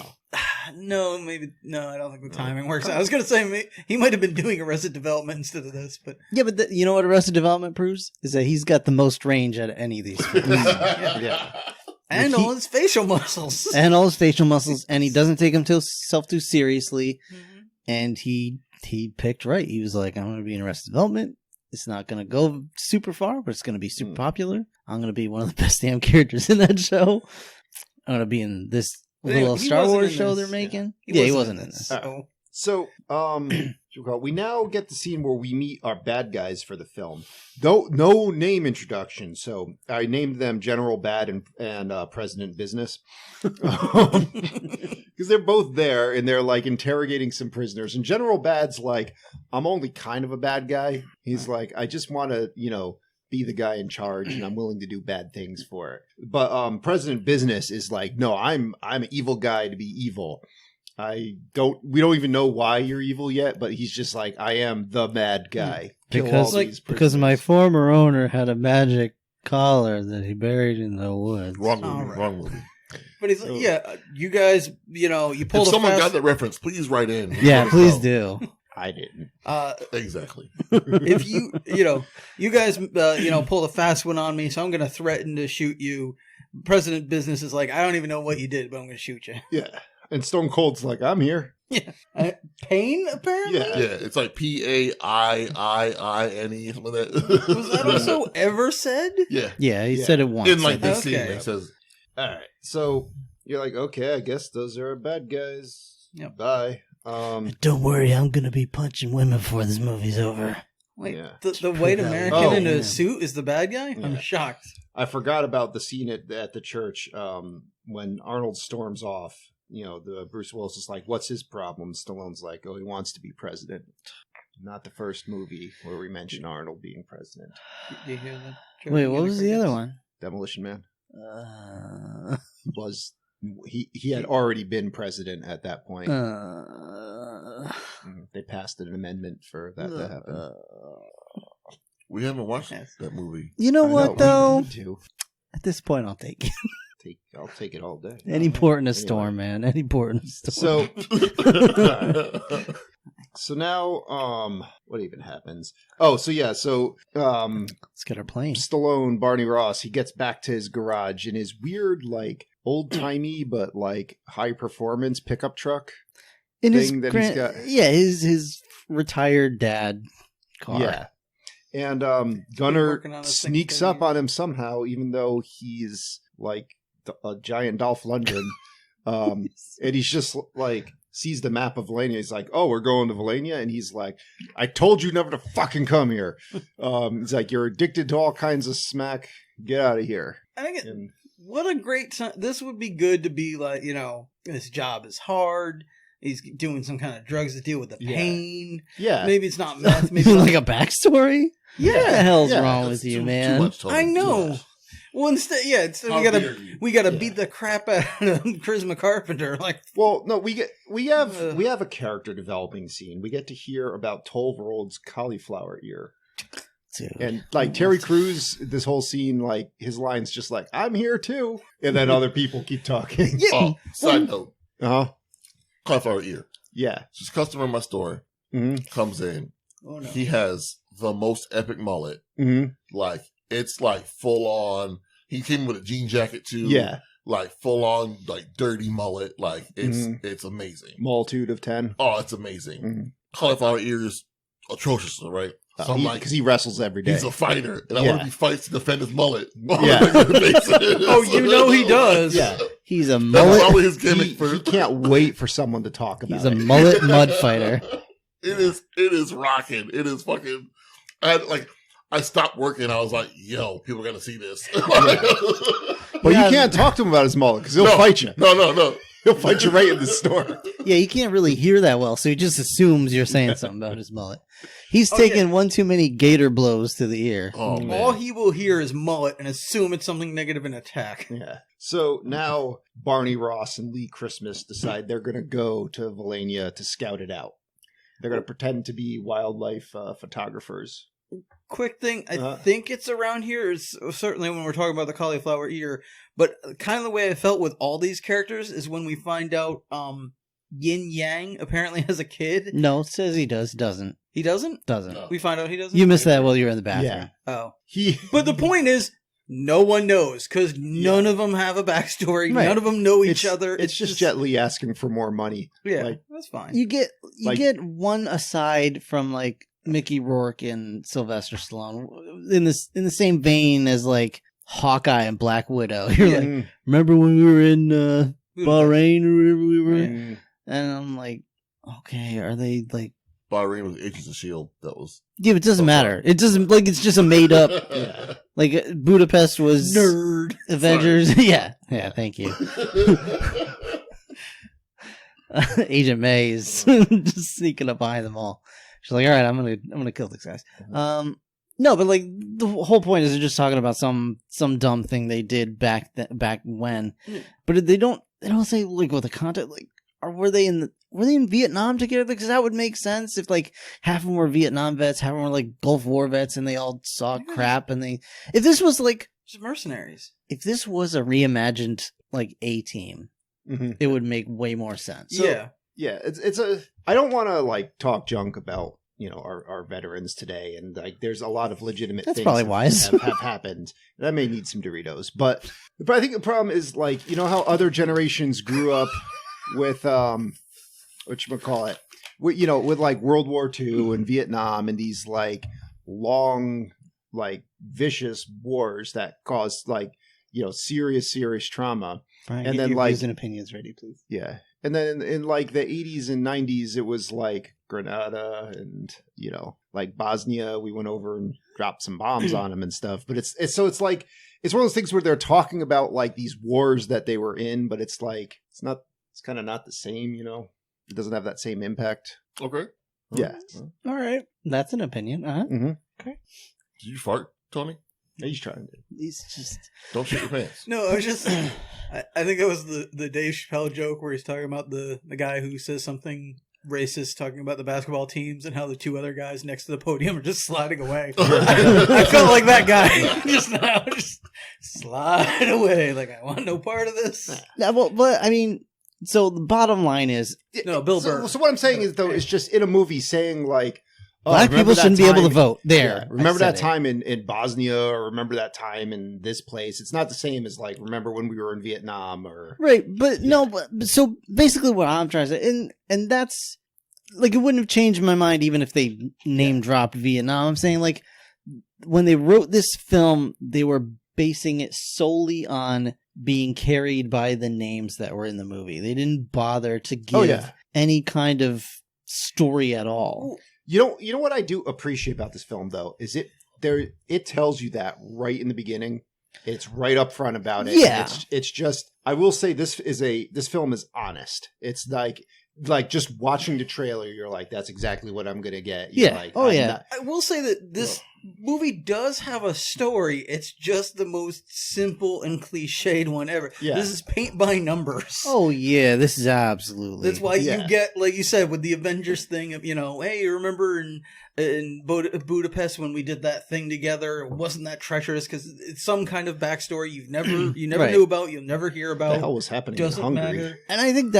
no, I don't think the timing works. I was going to say he might have been doing Arrested Development instead of this, but Yeah, but you know what Arrested Development proves? Is that he's got the most range out of any of these films. Yeah. and all his facial muscles. And all his facial muscles, and he doesn't take himself too seriously. And he picked right. He was like, I'm going to be in Arrested Development. It's not going to go super far, but it's going to be super popular. I'm going to be one of the best damn characters in that show. I'm going to be in this little He Star wasn't Wars in show this. they're making. Yeah. He wasn't in this. So, So, we now get the scene where we meet our bad guys for the film. Though no name introduction, so I named them General Bad and President Business because they're both there and they're like interrogating some prisoners. And General Bad's like, "I'm only kind of a bad guy." He's like, "I just want to, be the guy in charge, and I'm willing to do bad things for it." But President Business is like, "No, I'm an evil guy to be evil." We don't even know why you're evil yet, but he's just like, I am the bad guy. Kill all these Because my prisoners. former owner had a magic collar that he buried in the woods. Wrong movie. All right. Wrong movie. but he's like, yeah, you guys, you If pulled a someone fast. got that reference, please write in. Yeah, Let us please know. do. I didn't. Exactly. If you guys, pulled a fast one on me, so I'm going to threaten to shoot you. President Business is like, I don't even know what you did, but I'm going to shoot you. Yeah. And Stone Cold's like, I'm here. Pain, apparently? Yeah. Yeah, it's like PAIIINE, something like that. Was that also ever said? Yeah. Yeah, he Yeah. said it once. In like I this think. scene, Okay. it says, All right. So you're like, okay, I guess those are our bad guys. Yep. Bye. Don't worry, I'm going to be punching women before this movie's over. Wait, Yeah. the white American Oh, in a yeah. suit is the bad guy? I'm Yeah. shocked. I forgot about the scene at the church when Arnold storms off. The Bruce Willis is like, what's his problem? Stallone's like, oh, he wants to be president. Not the first movie where we mention Arnold being president. Did you hear that? Wait, what was the other one? Demolition Man was he had already been president at that point. Uh, They passed an amendment for that to happen. We haven't watched that movie. you know I what, know, though? we need to. At this point, I'll take it. I'll take it all day. Any port in a Anyway. storm, man. Any port in a storm. So now, what even happens? Oh, so yeah, Let's get our plane. Stallone, Barney Ross, he gets back to his garage in his weird, like, old-timey but, like, high-performance pickup truck. In his thing that he's got. Yeah, his retired dad car. Yeah. And working Gunner on this sneaks thing for up on him somehow, even though he's, like, a giant Dolph Lundgren. And he's just, like, sees the map of Valania. He's like, oh, we're going to Valania? And he's like, I told you never to fucking come here. He's like, you're addicted to all kinds of smack. Get out of here. I think And what a great time. This would be good to be like, this job is hard. He's doing some kind of drugs to deal with the Yeah. pain. yeah. Maybe it's not meth. Maybe Like a backstory? Yeah. What the hell's Yeah, wrong That's with you, too man? much, Tony. I know. Too much. Well, instead, How we dare gotta you. beat the crap out of Charisma Carpenter. Like, Well, no, we have a character developing scene. We get to hear about Tolverold's cauliflower ear. Dude. And like Terry Crews, this whole scene, like his line's just like, I'm here too. And then other people keep talking. Oh, side note. Uh-huh. Cauliflower ear. Yeah. Just customer in my store Mm-hmm. comes in. oh no, He has the most epic mullet. Mm-hmm. Like, it's like full on. He came with a jean jacket too. Yeah. Like full on, like dirty mullet. Like it's amazing. Multitude of 10. Oh, it's amazing. Mhm. Cauliflower ear is atrocious, right? So I'm like, Because he wrestles every day. he's a fighter, and I Yeah. want to be fights to defend his mullet. Yeah. Oh, you know he does. Yeah. He's a That's mullet. probably his gimmick for. He can't wait for someone to talk about He's a it. mullet mud fighter. It is rocking. It is fucking. I stopped working. I was like, yo, people are gonna see this. But Yeah. you can't talk to him about his mullet because he'll No. fight you. No. He'll fight you right in the store. Yeah, you can't really hear that well, so he just assumes you're saying something about his mullet. He's Oh, taken one too many gator blows to the ear. Oh man. all he will hear is mullet and assume it's something negative and attack. Yeah. So now Barney Ross and Lee Christmas decide they're going to go to Valania to scout it out. They're going to pretend to be wildlife photographers. Quick thing, I Uh-huh. think it's around here. It's certainly when we're talking about the cauliflower ear, but kind of the way I felt with all these characters is when we find out Yin Yang apparently has a kid. No, it says he does, doesn't. He doesn't? Doesn't. No. We find out he doesn't? You missed that while you were in the bathroom. Yeah. Oh. He But the point is, no one knows because none of them have a backstory. Right. None of them know each other. It's just Jet Li asking for more money. Yeah, like- that's fine. You get Like- one aside from like Mickey Rourke and Sylvester Stallone in the same vein as like Hawkeye and Black Widow. You're Yeah. like, remember when we were in Bahrain or wherever we were? Mm. And I'm like, okay, are they like? Bahrain was Agents of Shield. That was Yeah, but it doesn't matter. It doesn't like it's just a made up. Yeah. Like Budapest was Nerd. Avengers. Yeah, thank you. Agent May is just sneaking up behind them all. She's like, all right, I'm gonna kill these guys. No, but like the whole point is they're just talking about some dumb thing they did back when, but they don't say like what the content like. Or were they in Vietnam together? Because that would make sense if like half of them were Vietnam vets, half of them were like Gulf War vets, and they all saw crap. And if this was like Just mercenaries. if this was a reimagined like A-Team, Mhm. it would make way more sense. So- Yeah. Yeah, it's a. I don't want to like talk junk about our veterans today, and like there's a lot of legitimate That's things probably that wise. have happened. That may need some Doritos, but I think the problem is like how other generations grew up with whatchamacallit, with like World War II and Vietnam and these like long like vicious wars that caused like serious trauma. Right, And get then, your like- views and opinions ready, please. Yeah. And then in like the 80s and 90s, it was like Grenada and, like Bosnia. We went over and dropped some bombs on them and stuff. But it's one of those things where they're talking about like these wars that they were in, but it's like, it's kind of not the same, It doesn't have that same impact. okay. Yeah. All right, that's an opinion. Uh-huh. Mm-hmm. Did you fart, Tony? He's trying to. He's just Don't shit your pants. No, I was just. I think that was the Dave Chappelle joke where he's talking about the guy who says something racist, talking about the basketball teams and how the two other guys next to the podium are just sliding away. I felt like that guy just now, just slide away. Like, I want no part of this. well, but I mean, so the bottom line is No, Bill Burr. So what I'm saying is, though, it's just in a movie saying like, black remember people that shouldn't be able to time- vote. There, Yeah, remember I that said it. time in Bosnia, or remember that time in this place. It's not the same as like remember when we were in Vietnam, or Right, but no, but so basically what I'm trying to say, and that's like, it wouldn't have changed my mind even if they name dropped Vietnam. I'm saying, like, when they wrote this film, they were basing it solely on being carried by the names that were in the movie. They didn't bother to give any kind of story at all. You know what I do appreciate about this film, though, is it tells you that right in the beginning. It's right up front about it. Yeah. It's just, I will say this film is honest. It's like just watching the trailer, you're like, that's exactly what I'm going to get. You're Yeah. like, Oh, I'm yeah. not- I will say that this movie does have a story. It's just the most simple and cliched one ever. Yeah. This is paint by numbers. Oh yeah, this is absolutely. That's why Yeah. you get, like you said, with the Avengers thing of, hey, you remember in Budapest when we did that thing together? It wasn't that treacherous because it's some kind of backstory you never Right. knew about, you'll never hear what the about. hell was happening in Doesn't Hungary? matter. And I think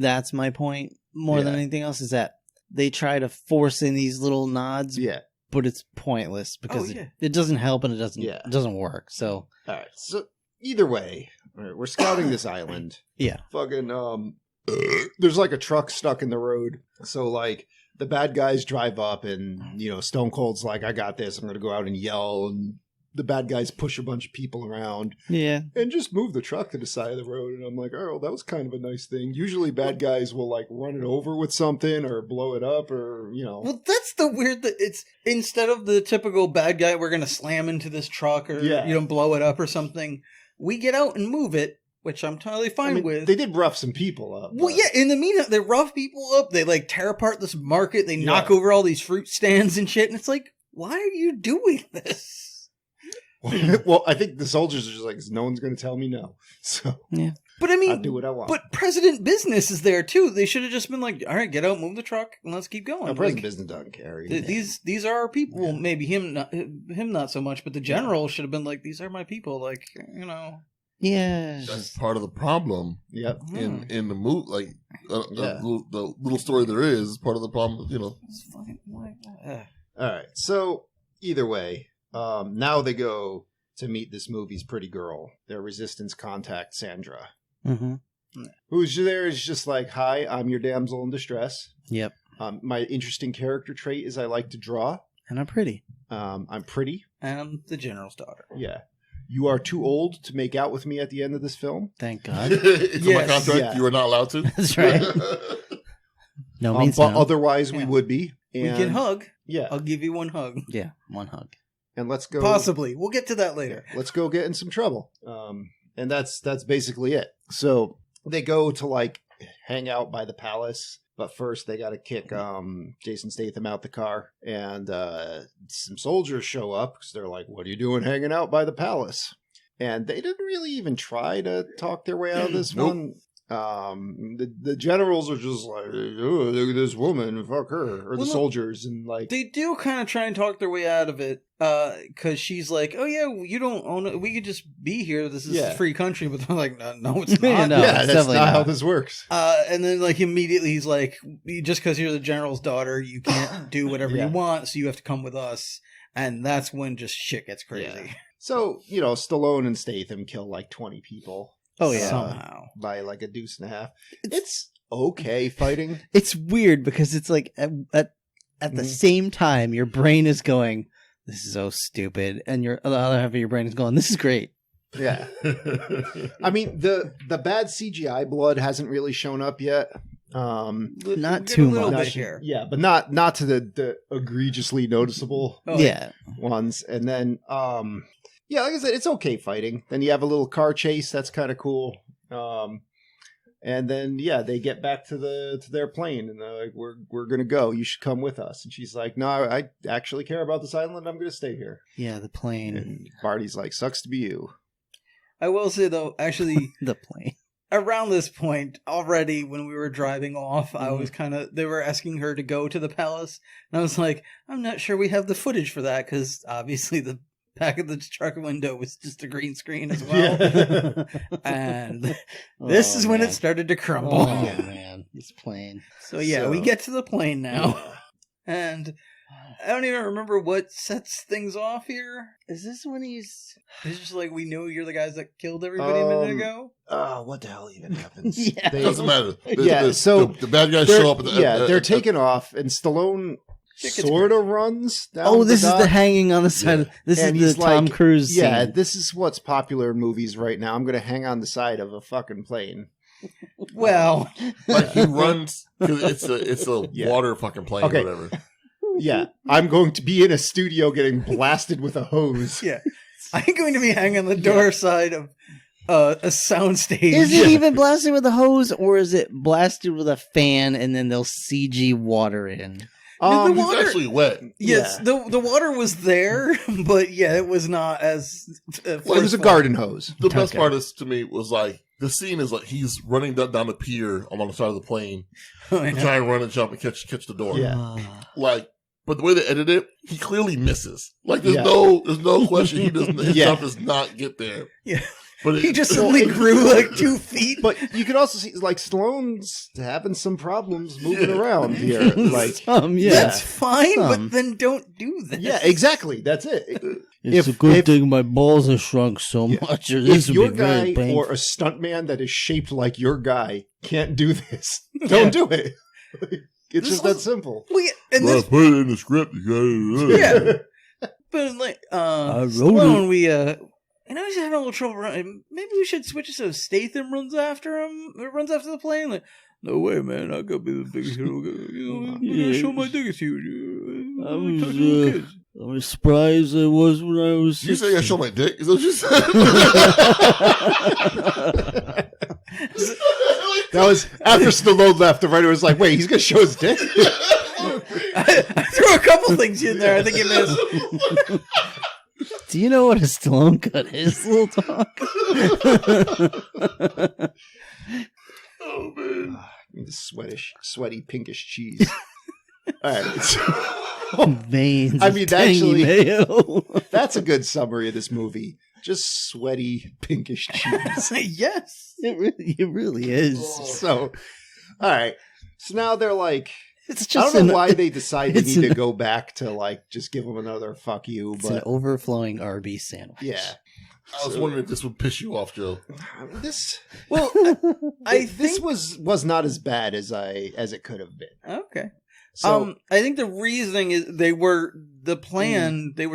that's my point more than anything else, is that they try to force in these little nods, Yeah. but it's pointless because Oh, yeah. it doesn't help and it Yeah. doesn't work. So All right. So either way, all right, we're scouting this island. yeah, Fucking there's like a truck stuck in the road. So like the bad guys drive up, and Stone Cold's like, I got this. I'm gonna go out and yell, and the bad guys push a bunch of people around yeah. and just move the truck to the side of the road. And I'm like, oh, that was kind of a nice thing. Usually bad guys will like run it over with something or blow it up, or Well, that's the weird that it's instead of the typical bad guy, we're going to slam into this truck or blow it up or something. We get out and move it, which I'm totally fine with. They did rough some people up. Well, but- yeah, in the meantime, they rough people up. They like tear apart this market. They knock over all these fruit stands and shit. And it's like, why are you doing this? Well, I think the soldiers are just like, no one's going to tell me no. So But I mean, I'll do what I want. But President Business is there too. They should have just been like, all right, get out, move the truck, and let's keep going. No, President Like, Business doesn't care. these are our people. Well, maybe him not so much, but the general should have been like, these are my people. Like, Yeah. That's part of the problem Yep. in the movie. Like the little story there is part of the problem. It's fucking All right. So either way, now they go to meet this movie's pretty girl, their resistance contact, Sandra. Mm-hmm. Who's there is just like, hi, I'm your damsel in distress. Yep. My interesting character trait is I like to draw. And I'm pretty. I'm pretty. And I'm the general's daughter. Yeah. You are too old to make out with me at the end of this film. Thank God. It's in my Yes. contract. Yeah. You are not allowed to. That's right. No means But no. otherwise, we Yeah. would be. We And, can hug. Yeah. I'll give you one hug. Yeah, one hug. And let's go. Possibly. We'll get to that later. Let's go get in some trouble. And that's basically it. So they go to like hang out by the palace, but first they got to kick Jason Statham out the car, and some soldiers show up because they're like, "What are you doing hanging out by the palace?" And they didn't really even try to talk their way out of this Nope. one. The generals are just like, oh, look at this woman, fuck her, or the Well, no, soldiers, and like They do kind of try and talk their way out of it, because she's like, "Oh yeah, you don't own it. We could just be here. This is a free country." But they're like, "No, it's not." No, yeah, it's that's definitely not how not. this works. And then like immediately he's like, "Just because you're the general's daughter, you can't do whatever Yeah. you want. So you have to come with us." And that's when just shit gets crazy. Yeah. So, Stallone and Statham kill like 20 people. Oh, yeah. Somehow. By like a deuce and a half. It's okay fighting. It's weird because it's like at the Mhm. same time your brain is going, "This is so stupid," and the other half of your brain is going, "This is great." Yeah. I mean, the bad CGI blood hasn't really shown up yet. We Not get too a little much. bit here. Yeah, but not to the egregiously noticeable Oh, Yeah. ones. And then, yeah, like I said, it's okay fighting. Then you have a little car chase. That's kind of cool. And then they get back to their plane, and they're like, "We're gonna go. You should come with us." And she's like, "No, I actually care about this island. I'm gonna stay here." Yeah, the plane. And Barty's like, "Sucks to be you." I will say though, actually, The plane. around this point already, when we were driving off, I was they were asking her to go to the palace, and I was like, I'm not sure we have the footage for that because obviously the back of the truck window was just a green screen as well. And this is when it started to crumble. Oh, man. This plane. So we get to the plane now. And I don't even remember what sets things off here. Is this when he's... It's just like, we know you're the guys that killed everybody a minute ago. What the hell even happens? Yeah. Doesn't matter. So the bad guys show up. They're taking off, and Stallone sort of runs down. Oh, this the is dock. the hanging on the side. This And is he's the Tom like, Cruise scene. Yeah, this is what's popular in movies right now. I'm going to hang on the side of a fucking plane. Well, like he runs because it's a water fucking plane Okay. or whatever. Yeah, I'm going to be in a studio getting blasted with a hose. yeah. I'm going to be hanging on the door side of a soundstage. Is it even blasted with a hose, or is it blasted with a fan and then they'll CG water in? The It's water- actually wet. Yes, the water was there, but it was not as. Well, it was a garden hose. The best Okay. part is to me was like the scene is like he's running down the pier along the side of the plane to try and run and jump and catch the door. Yeah. Like, but the way they edit it, he clearly misses. Like there's Yeah. no question he doesn't. His Yeah. jump does not get there. Yeah. But He just suddenly grew like 2 feet. But you could also see, like, Stallone's having some problems moving Yeah. around here. Like, That's fine, Some. but then don't do this. yeah, exactly. That's it. It's If- a good if- thing my balls are shrunk so much, or this If would your be very guy painful. or a stuntman that is shaped like your guy can't do this, don't do it. It's This just was- that simple. Well, and well, this, put it in the script. You gotta, yeah. But like, wrote Stallone, we he's having a little trouble running. Maybe we should switch it so Statham runs after him. Runs after the plane. Like, no way, man! I gotta be the biggest hero. I'm gonna show my dick to you. I'm touching little kids. I was surprised I was when I was. You say I show my dick? Is that what you said? That was after Stallone left. The writer was like, "Wait, he's gonna show his dick." I threw a couple things in there. I think you missed. Do you know what a Stallone cut is, little talk? Oh man. Sweaty pinkish cheese. All right, so, Veins. I of mean, tangy actually- mayo. that's a good summary of this movie. Just sweaty pinkish cheese. Yes. It really is. So, all right. So now they're like, It's I just don't know why they decide they it's need to an- go back to like just give them another fuck you, It's an but overflowing RB sandwich. yeah. I was wondering if this would piss you off, Joe. This Well, I this think. was not as bad as it could have been. Okay. So I think the reasoning is they were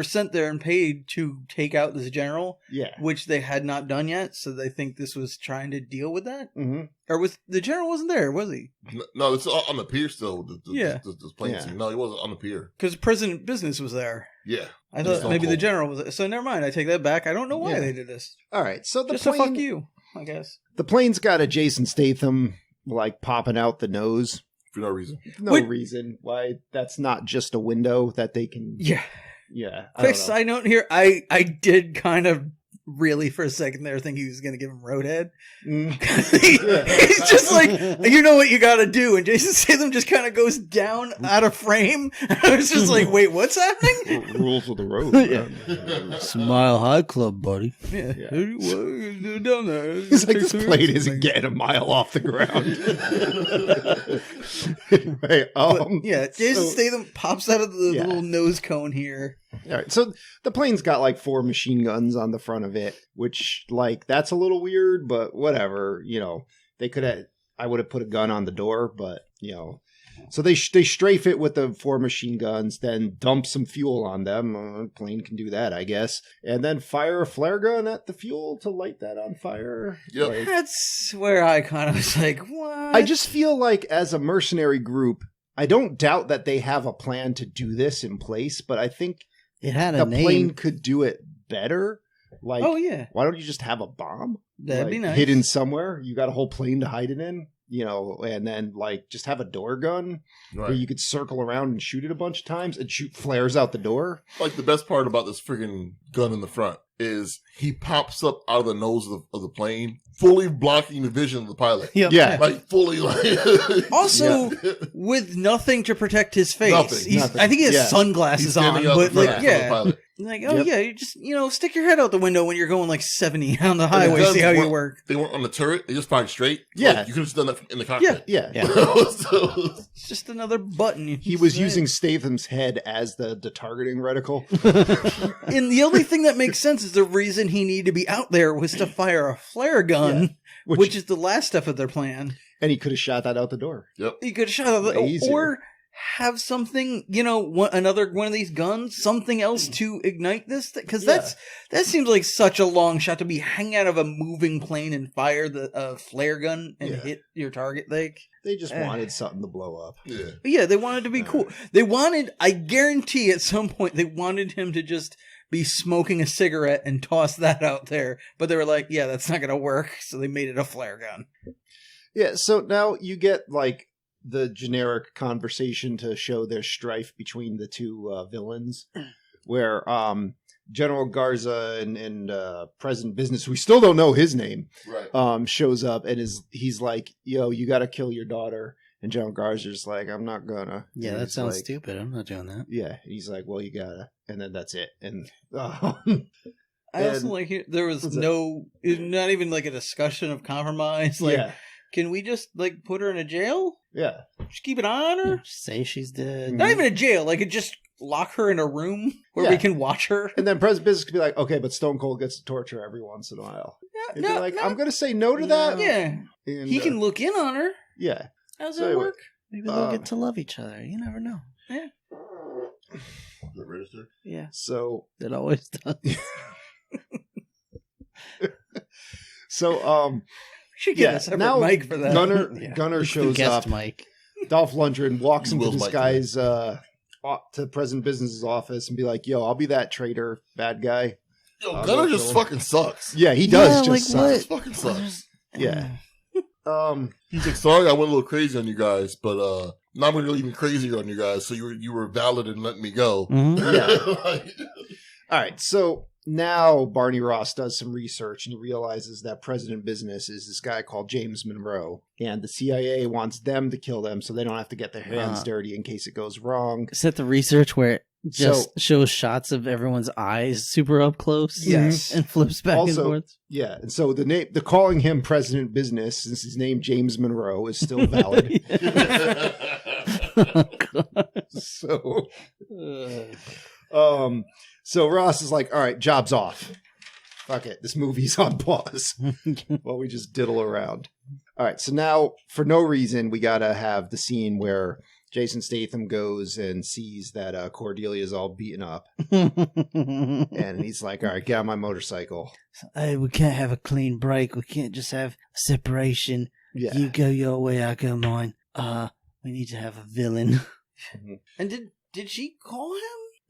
sent there and paid to take out this general, yeah. which they had not done yet. So they think this was trying to deal with that, Mm-hmm. or was the general wasn't there? Was he? No, it's on the pier still. Yeah. The plane Yeah. scene. No, he wasn't on the pier. Because President Business was there. Yeah. I Just thought maybe the cold. general was there. So never mind. I take that back. I don't know why Yeah. they did this. All right. So the Just plane, to fuck you, I guess. the plane's got a Jason Statham like popping out the nose. For no reason. No Wait. reason why that's not just a window that they can. Yeah. Yeah. I Quick don't know. side note here. I did kind of really for a second there think he was going to give him Roadhead. Mm. He's just like, you know what you got to do. And Jason Statham just kind of goes down out of frame. I was just like, wait, what's happening? Rules of the road. Yeah. Smile High Club, buddy. Yeah. Yeah. What are you doing down there? He's like, this plane isn't getting a mile off the ground. Anyway, Yeah, Jason so- Statham pops out of the Yeah. little nose cone here. All right, so the plane's got like 4 machine guns on the front of it, which like that's a little weird, but whatever. You know, they could have. I would have put a gun on the door, but you know. So they strafe it with the 4 machine guns, then dump some fuel on them. Plane can do that, I guess, and then fire a flare gun at the fuel to light that on fire. Yep. Like, That's where I kind of was like, what? I just feel like as a mercenary group, I don't doubt that they have a plan to do this in place, but I think It had a the name. plane could do it better. Like, Oh yeah, why don't you just have a bomb? that'd be nice. Hidden somewhere. You got a whole plane to hide it in, and then like just have a door gun where you could circle around and shoot it a bunch of times and shoot flares out the door. Like the best part about this freaking gun in the front is he pops up out of the nose of the plane, fully blocking the vision of the pilot. Yep. Yeah. Like fully like Also, with nothing to protect his face. Nothing. I think he has Yeah. sunglasses on, but like, pilot. like, oh yeah, you just stick your head out the window when you're going like 70 on the highway. See how you work. They weren't on the turret; they just fired straight. Yeah. Like, you could have done that in the cockpit. Yeah. So, It's just another button. He was using Statham's head as the targeting reticle. And the only thing that makes sense is the reason he needed to be out there was to fire a flare gun, which is the last step of their plan. And he could have shot that out the door. yep. He could have shot it, or have something, another one of these guns, something else to ignite this, because that seems like such a long shot to be hanging out of a moving plane and fire the flare gun and hit your target. They just wanted something to blow up. Yeah. But yeah, they wanted to be cool. I guarantee at some point they wanted him to just be smoking a cigarette and toss that out there. But they were like, yeah, that's not going to work. So they made it a flare gun. Yeah, so now you get like the generic conversation to show their strife between the two villains, where General Garza and President Business, we still don't know his name, Right. shows up and he's like, yo, you got to kill your daughter. And General Garza's like, I'm not gonna. Yeah, And that he's sounds like, stupid. I'm not doing that. Yeah, he's like, well, you gotta, and then that's it. And I also like there was not even like a discussion of compromise. Like, can we just like put her in a jail? yeah. Just keep it on her? Just say she's dead. Not even a jail. Like, just lock her in a room where we can watch her. And then President Business could be like, okay, but Stone Cold gets to torture every once in a while. And they're like, I'm gonna say no to that. Yeah, And, he can look in on her. Yeah. How's So that anyway. work? Maybe they'll get to love each other. You never know. Does it register? Yeah, So it always does. Should get a separate now mic for that. Gunner shows Guest up. Mike. Dolph Lundgren walks into Will's this mic guy's to President Business's office and be like, "Yo, I'll be that traitor bad guy." Yo, I'll Gunner go just kill him. fucking sucks. Yeah, he does Yeah, just like, suck. what? Fucking sucks. Yeah. He's like, sorry, I went a little crazy on you guys, but now I'm going to go even crazier on you guys. So you were valid in letting me go. Mhm. All right, so now Barney Ross does some research and he realizes that President Business is this guy called James Monroe, and the CIA wants them to kill them so they don't have to get their hands dirty in case it goes wrong. Is that the research where it just shows shots of everyone's eyes super up close? Yes. And flips back and Also, forth? Yeah, and so the calling him President Business, since his name James Monroe, is still valid. Oh, God. So Ross is like, all right, job's off. Fuck it, this movie's on pause while we just diddle around. All right, so now for no reason we gotta have the scene where Jason Statham goes and sees that Cordelia's all beaten up, and he's like, all right, get on my motorcycle. Hey, we can't have a clean break. We can't just have a separation. Yeah. You go your way, I go mine. We need to have a villain. And did she call him?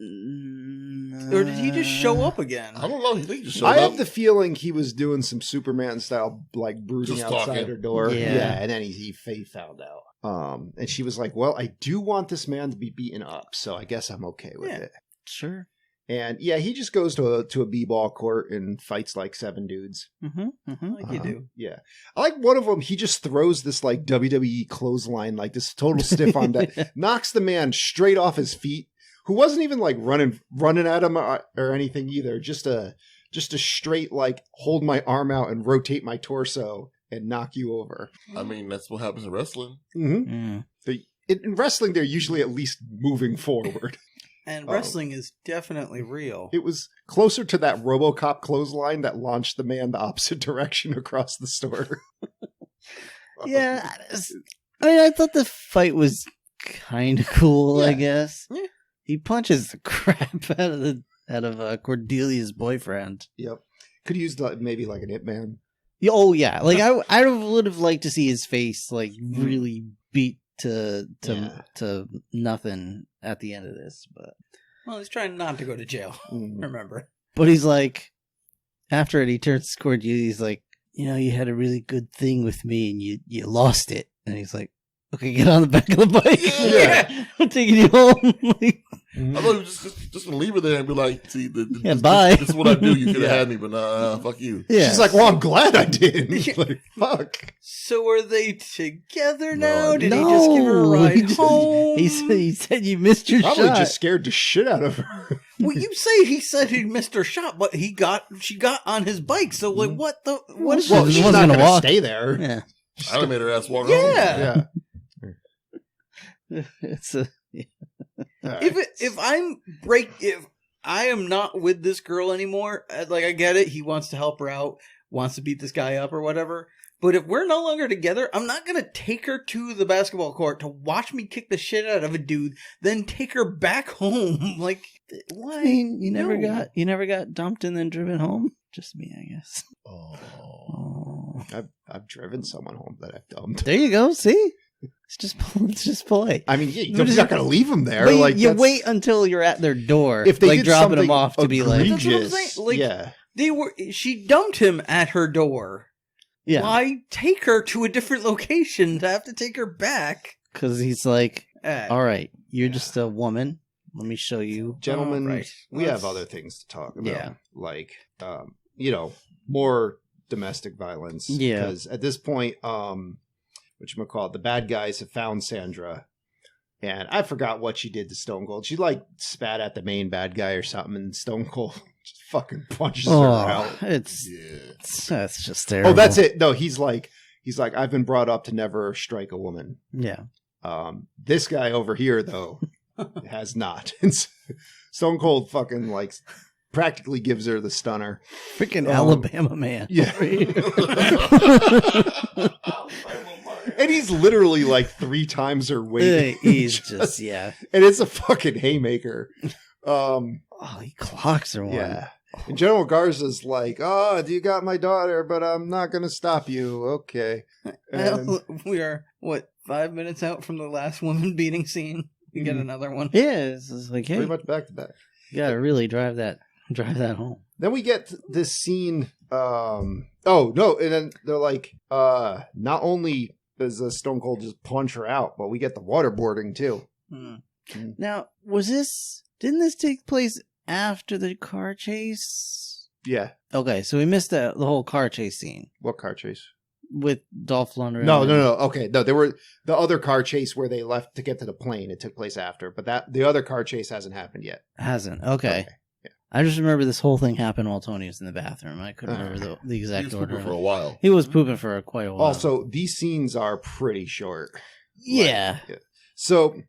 Mm, Or did he just show up again? I don't know. He think just showed I up. have the feeling he was doing some Superman style, like brooding Just outside talking. her door. Yeah. And then he found out. And she was like, "Well, I do want this man to be beaten up, so I guess I'm okay with it." Sure. And yeah, he just goes to a b-ball court and fights like 7 dudes. Like you do. Yeah, I like one of them. He just throws this like WWE clothesline, like this total stiff arm that knocks the man straight off his feet. Who wasn't even like running at him or anything either. Just a straight like hold my arm out and rotate my torso and knock you over. I mean, that's what happens in wrestling. Mm-hmm. In wrestling, they're usually at least moving forward. And wrestling is definitely real. It was closer to that RoboCop clothesline that launched the man the opposite direction across the store. Yeah. I mean, I thought the fight was kind of cool, I guess. Yeah. He punches the crap out of Cordelia's boyfriend. Yep. Could use maybe like an Ip Man. Oh yeah, like I would have liked to see his face like really beat to nothing at the end of this, but Well, he's trying not to go to jail. Remember? but he's like, after it, he turns toward you. He's like, you had a really good thing with me, and you lost it. And he's like, okay, get on the back of the bike. Yeah. I'm taking you home. Like, I thought he was just gonna leave her there and be like, see, bye. This is what I do. You could have had me, but fuck you. yeah. She's like, well, I'm glad I did. Like, fuck. So are they together now? No, Did he just give her a ride he home? he said you missed your Probably shot. just scared the shit out of her. Well, you say he said he missed her shot, but she got on his bike. So like, what is Well, she? she she's wasn't not gonna gonna walk. stay there. Yeah. I done made her ass walk home. Yeah. Yeah. It's a If I am not with this girl anymore, like I get it, he wants to help her out, wants to beat this guy up or whatever. But if we're no longer together, I'm not gonna take her to the basketball court to watch me kick the shit out of a dude, then take her back home. Like, why? I mean, you never No. got dumped and then driven home. Just me, I guess. Oh. Oh. I've driven someone home that I've dumped. There you go. See, it's just polite. I mean, yeah, But you're not going to leave them there. But Like, you that's- wait until you're at their door, if they like did dropping them something off to be like, That's what I'm egregious, saying, like- yeah. She dumped him at her door. yeah, Why take her to a different location to have to take her back? because he's like, Eh. all right, you're just a woman. Let me show you. Gentlemen, right. we Let's- have other things to talk about. Yeah. Like, more domestic violence. Yeah. Because at this point, whatchamacallit, the bad guys have found Sandra. And I forgot what she did to Stone Cold. She, like, spat at the main bad guy or something, and Stone Cold just fucking punches her out. It's Yeah. that's just terrible. Oh, that's it. No, he's like, I've been brought up to never strike a woman. Yeah, This guy over here, though, has not. And Stone Cold fucking, like, practically gives her the stunner. freaking Alabama man. Yeah. And he's literally like 3 times her weight. He's just yeah. And it's a fucking haymaker. Oh, he clocks her one. Yeah. And General Garza's like, oh, you got my daughter, but I'm not going to stop you. Okay. And We are, 5 minutes out from the last woman beating scene? We get another one. Yeah, it's like, hey, pretty much back to back. you gotta really drive that home. Then we get this scene. Oh, no. And then they're like, not only does Stone Cold just punch her out, but we get the waterboarding too. Hmm. Now, didn't this take place after the car chase? Yeah. Okay, so we missed the whole car chase scene What car chase? with Dolph Lundgren. No. Okay, no, there were the other car chase where they left to get to the plane. It took place after, but the other car chase hasn't happened yet. Hasn't. Okay. Yeah. I just remember this whole thing happened while Tony was in the bathroom. I couldn't remember the He exact was order. pooping of for a it. while. He was pooping for quite a while. Also, these scenes are pretty short. yeah. So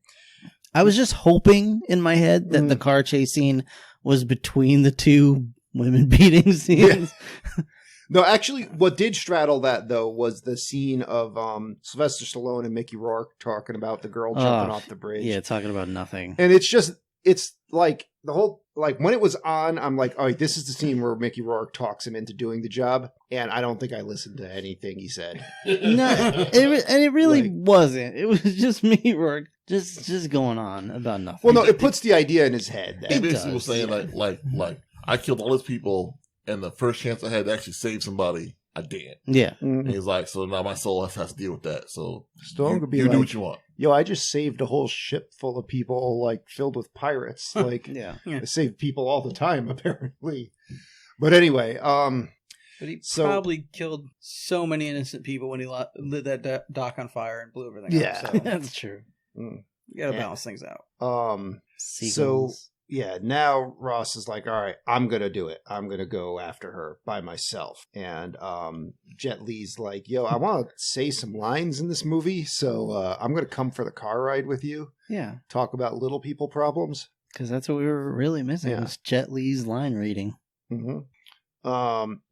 I was just hoping in my head that the car chase scene was between the two women beating scenes. no, actually, what did straddle that though was the scene of Sylvester Stallone and Mickey Rourke talking about the girl jumping off the bridge. Yeah, talking about nothing. And it's like the whole, like when it was on, I'm like, all right, this is the scene where Mickey Rourke talks him into doing the job. And I don't think I listened to anything he said. No, it really Like- wasn't. It was just me, Rourke, just going on about nothing. Well, no, it puts the idea in his head. He That, basically was does, saying yeah. like I killed all these people, and the first chance I had to actually save somebody, I did. Yeah. And he's like, so now my soul has to deal with that. So Stone could be you like, do what you want. yo, I just saved a whole ship full of people, like filled with pirates. Like, Yeah. I save people all the time, apparently. But anyway, But he So- probably killed so many innocent people when he lit that dock on fire and blew everything Yeah. up. So That's true. you gotta Yeah. balance things out. Seagulls. yeah, now Ross is like, all right, I'm going to do it. I'm going to go after her by myself. And Jet Li's like, yo, I want to say some lines in this movie. So I'm going to come for the car ride with you. Yeah, Talk about little people problems. because that's what we were really missing. Yeah. Was Jet Li's line reading. Mm-hmm.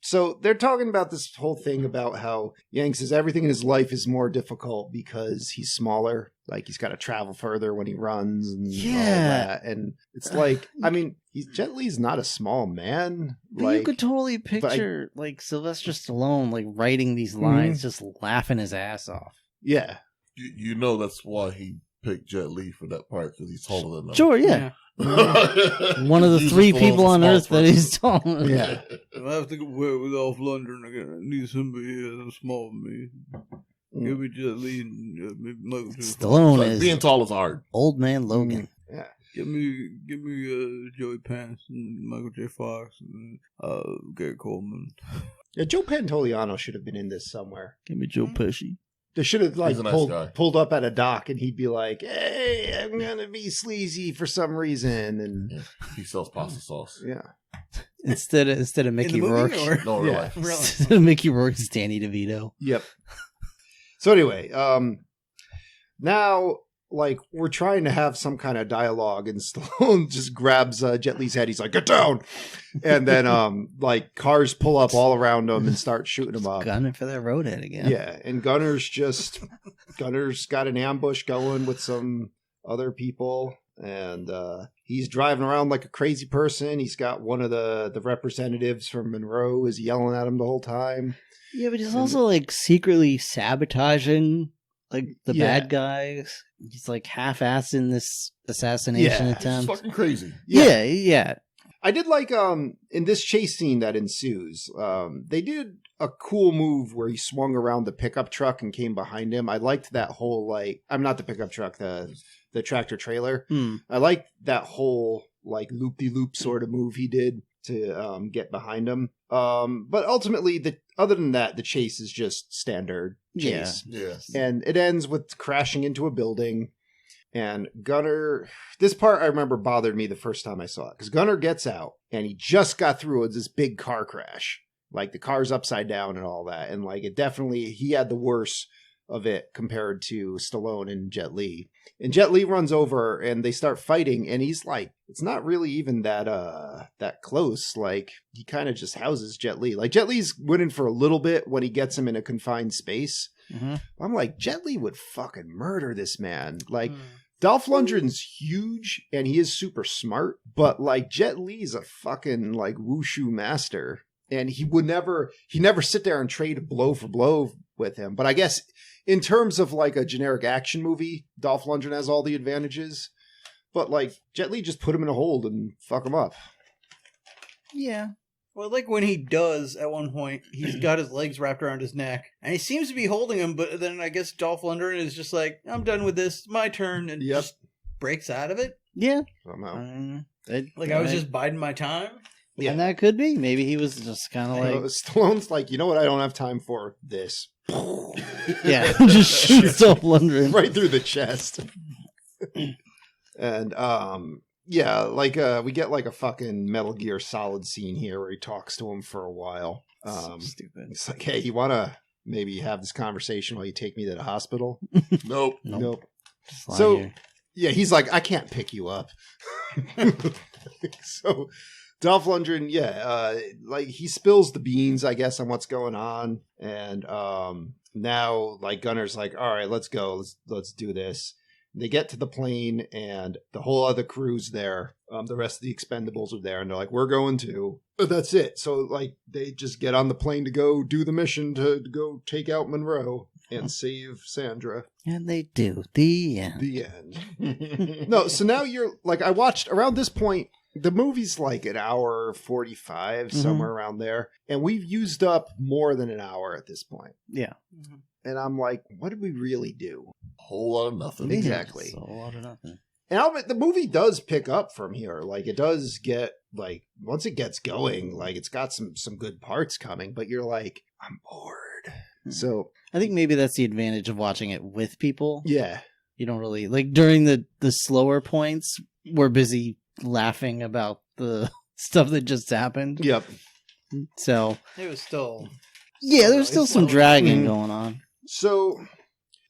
So they're talking about this whole thing about how Yang says everything in his life is more difficult because he's smaller. Like he's got to travel further when he runs and all Yeah. that. And it's like, I mean, Jet Li's not a small man. But Like, you could totally picture like Sylvester Stallone like writing these lines, just laughing his ass off. yeah. You know that's why he pick Jet Li for that part because he's taller than them. Sure, yeah. One of the He's 3 just people on small Earth that person. is tall. Yeah. If I have to compare with Dolph Lundgren, I need somebody as small as me. Give me Jet Li and maybe Michael J. Fox. Stallone Like, is being tall is hard. old man Logan. Yeah. Give me Joey Pants and Michael J. Fox and Gary Coleman. Yeah, Joe Pantoliano should have been in this somewhere. Give me Joe Pesci. They should have like He's a nice guy. pulled up at a dock and he'd be like, "Hey, I'm gonna be sleazy for some reason," and Yeah. He sells pasta sauce. yeah, Instead of Mickey in the movie, Rourke. or? No, real Yeah. life. Really? Instead of Mickey Rourke's Danny DeVito. yep. So anyway, now like we're trying to have some kind of dialogue, and Stallone just grabs Jet Li's head. He's like, "Get down!" And then like cars pull up all around him and start shooting him up. Gunning for that roadhead again. Yeah, and Gunner's got an ambush going with some other people, and he's driving around like a crazy person. He's got one of the representatives from Monroe is yelling at him the whole time. Yeah, but he's also like secretly sabotaging like the Yeah. bad guys. He's like half-assing this assassination Yeah, It's attempt. fucking crazy. Yeah. I did like in this chase scene that ensues, they did a cool move where he swung around the pickup truck and came behind him. I liked that whole like I'm not the pickup truck, the tractor trailer. I liked that whole like loop-de-loop sort of move he did to get behind him. But ultimately, other than that, the chase is just standard chase. Yeah. And it ends with crashing into a building. And Gunner, this part I remember bothered me the first time I saw it. Because Gunner gets out, and he just got through with this big car crash. Like, the car's upside down and all that. And, like, he had the worst of it compared to Stallone and Jet Li. And Jet Li runs over, and they start fighting, and he's like, it's not really even that close. Like, he kind of just houses Jet Li. Like, Jet Li's winning for a little bit when he gets him in a confined space. Mm-hmm. I'm like, Jet Li would fucking murder this man. Like, Dolph Lundgren's huge and he is super smart, but like Jet Li's a fucking like wushu master, and he never sit there and trade blow for blow with him. But I guess in terms of like a generic action movie, Dolph Lundgren has all the advantages. But like Jet Li just put him in a hold and fuck him up. Yeah. Well, like when he does at one point, he's got his legs wrapped around his neck, and he seems to be holding him, but then I guess Dolph Lundgren is just like, I'm done with this, my turn, and just breaks out of it. Yeah. Somehow. Like I was just biding my time. Yeah. And that could be. Maybe he was just kind of like, Stallone's like, you know what? I don't have time for this. yeah, just shoots Dolph Lundgren. Right through the chest. And yeah, like we get like a fucking Metal Gear Solid scene here where he talks to him for a while. So stupid. It's like, hey, you want to maybe have this conversation while you take me to the hospital? Nope. Nope. Just lie So here. yeah, he's like, I can't pick you up. So Dolph Lundgren, like he spills the beans, I guess, on what's going on, and now like Gunner's like, all right, let's go, let's do this. They get to the plane, and the whole other crew's there. The rest of the Expendables are there, and they're like, we're going too. But that's it. So like they just get on the plane to go do the mission to go take out Monroe and save Sandra. And they do. The end. The end. No, so now you're like, I watched around this point, the movie's like an hour 45, somewhere around there. And we've used up more than an hour at this point. Yeah. And I'm like, what did we really do? Whole lot of nothing. Exactly. It's a lot of nothing. And the movie does pick up from here. Like it does get like, once it gets going, like it's got some good parts coming, but you're like, I'm bored. So I think maybe that's the advantage of watching it with people. yeah. You don't really like during the slower points, we're busy laughing about the stuff that just happened. Yep. So It was still... yeah, there's still some dragging Mhm. going on. So,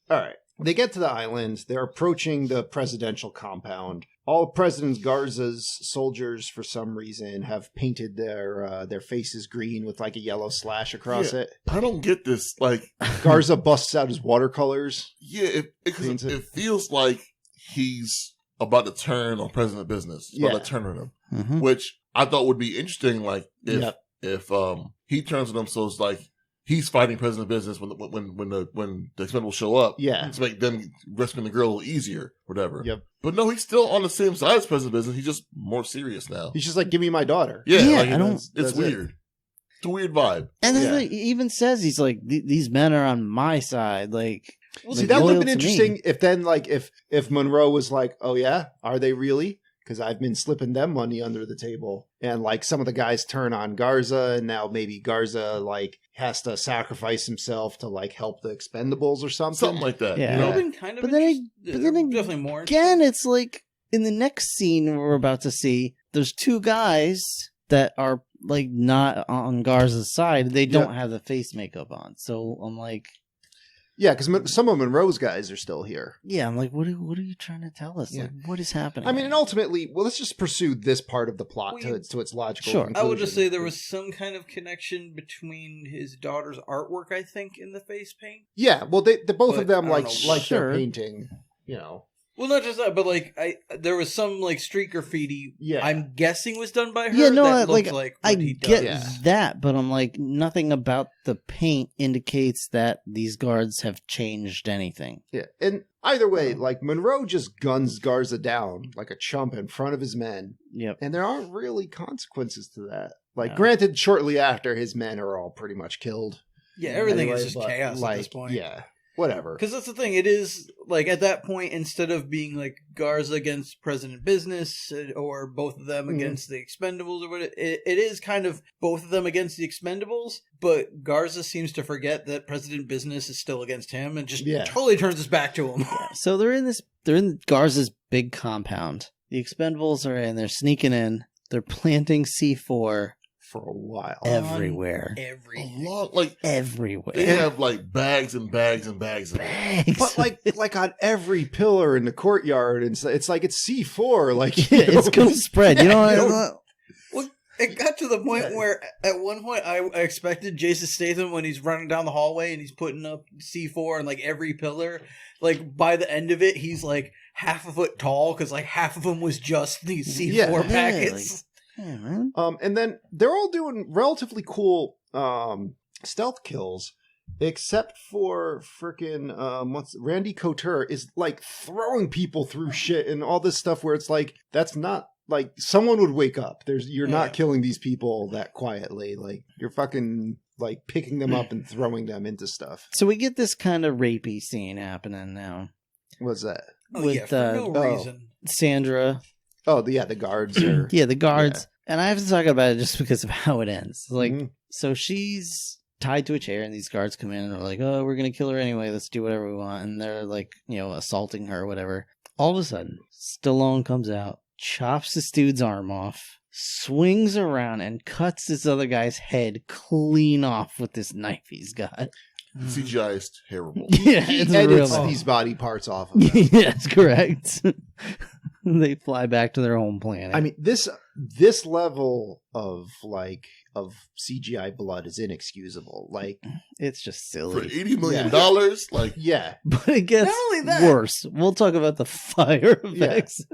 all right. They get to the island. They're approaching the presidential compound. All of President Garza's soldiers, for some reason, have painted their faces green with like a yellow slash across Yeah. it. I don't get this. Like, Garza busts out his watercolors. yeah, Means it feels like he's about to turn on president business. About Yeah. to turn on him, Mm-hmm. which I thought would be interesting. Like, if Yep. if he turns on him, so it's like he's fighting President Business when the Expendables show up. Yeah. To make them rescuing the girl a little easier, whatever. Yep. But no, he's still on the same side as President Business. He's just more serious now. He's just like, give me my daughter. Yeah, Yeah, like, I don't- it's that's weird. It's a weird vibe. And then Yeah. he even says, he's like, these men are on my side. Like, Well, like, see, that would have loyal been to me. interesting if then, like, if Monroe was like, oh yeah, are they really? Because I've been slipping them money under the table. And like some of the guys turn on Garza, and now maybe Garza like has to sacrifice himself to like help the Expendables or something. Something like that. Yeah. You That know? would have been kind of But then definitely more again, it's like in the next scene we're about to see, there's two guys that are like not on Garza's side. They don't have the face makeup on. So I'm like, Yeah, because some of Monroe's guys are still here. yeah, I'm like, what are you trying to tell us? Yeah. Like, what is happening? I mean, and ultimately, well, let's just pursue this part of the plot Well, to its logical Sure. conclusion. I would just say there was some kind of connection between his daughter's artwork, I think, in the face paint. Yeah, well, they both But of them I like don't know. like Sure. their painting, you know. Well, not just that, but like there was some like street graffiti. Yeah. I'm guessing was done by her. Yeah, no, that like, looked like I what he get does. that, but I'm like, nothing about the paint indicates that these guards have changed anything. Yeah, and either way, like Monroe just guns Garza down like a chump in front of his men, Yep. and there aren't really consequences to that. Like, No. granted, shortly after, his men are all pretty much killed. Yeah, everything Anyway, is just but, chaos like, at this point. Yeah, whatever. Because that's the thing. It is like at that point, instead of being like Garza against President Business or both of them Mhm. against the Expendables or what, it is kind of both of them against the Expendables. But Garza seems to forget that President Business is still against him and just Yeah. totally turns his back to him. So they're in Garza's big compound. The Expendables are in, they're sneaking in, they're planting C4 For a while. everywhere. A Everything. lot, like, Everywhere. they have like bags and bags and bags of it. Bags. But like on every pillar in the courtyard, and it's like it's C4. Like, Yeah, it's going to spread. You know, You know? what? It got to the point where at one point I expected Jason Statham when he's running down the hallway and he's putting up C4 on like every pillar. Like by the end of it, he's like half a foot tall because like half of them was just these C4 Yeah. packets. Yeah, man. And then they're all doing relatively cool stealth kills, except for freaking what's Randy Couture is like throwing people through shit and all this stuff where it's like that's not like someone would wake up. You're Yeah. not killing these people that quietly. Like you're fucking like picking them up and throwing them into stuff. So we get this kind of rapey scene happening now. What's that? Oh With, yeah, for no oh. reason. Sandra, Oh, the guards are. yeah, the guards. And I have to talk about it just because of how it ends. Like, Mhm. so she's tied to a chair, and these guards come in and are like, "Oh, we're gonna kill her anyway. Let's do whatever we want." And they're like, assaulting her, or whatever. All of a sudden, Stallone comes out, chops this dude's arm off, swings around, and cuts this other guy's head clean off with this knife he's got. CGI is terrible. Yeah, He it's real edits bad. these body parts off of them. Yes, correct. They fly back to their home planet. I mean, this level of CGI blood is inexcusable. Like, it's just For silly. $80 million, like, yeah, But it gets Not only that- worse. We'll talk about the fire effects.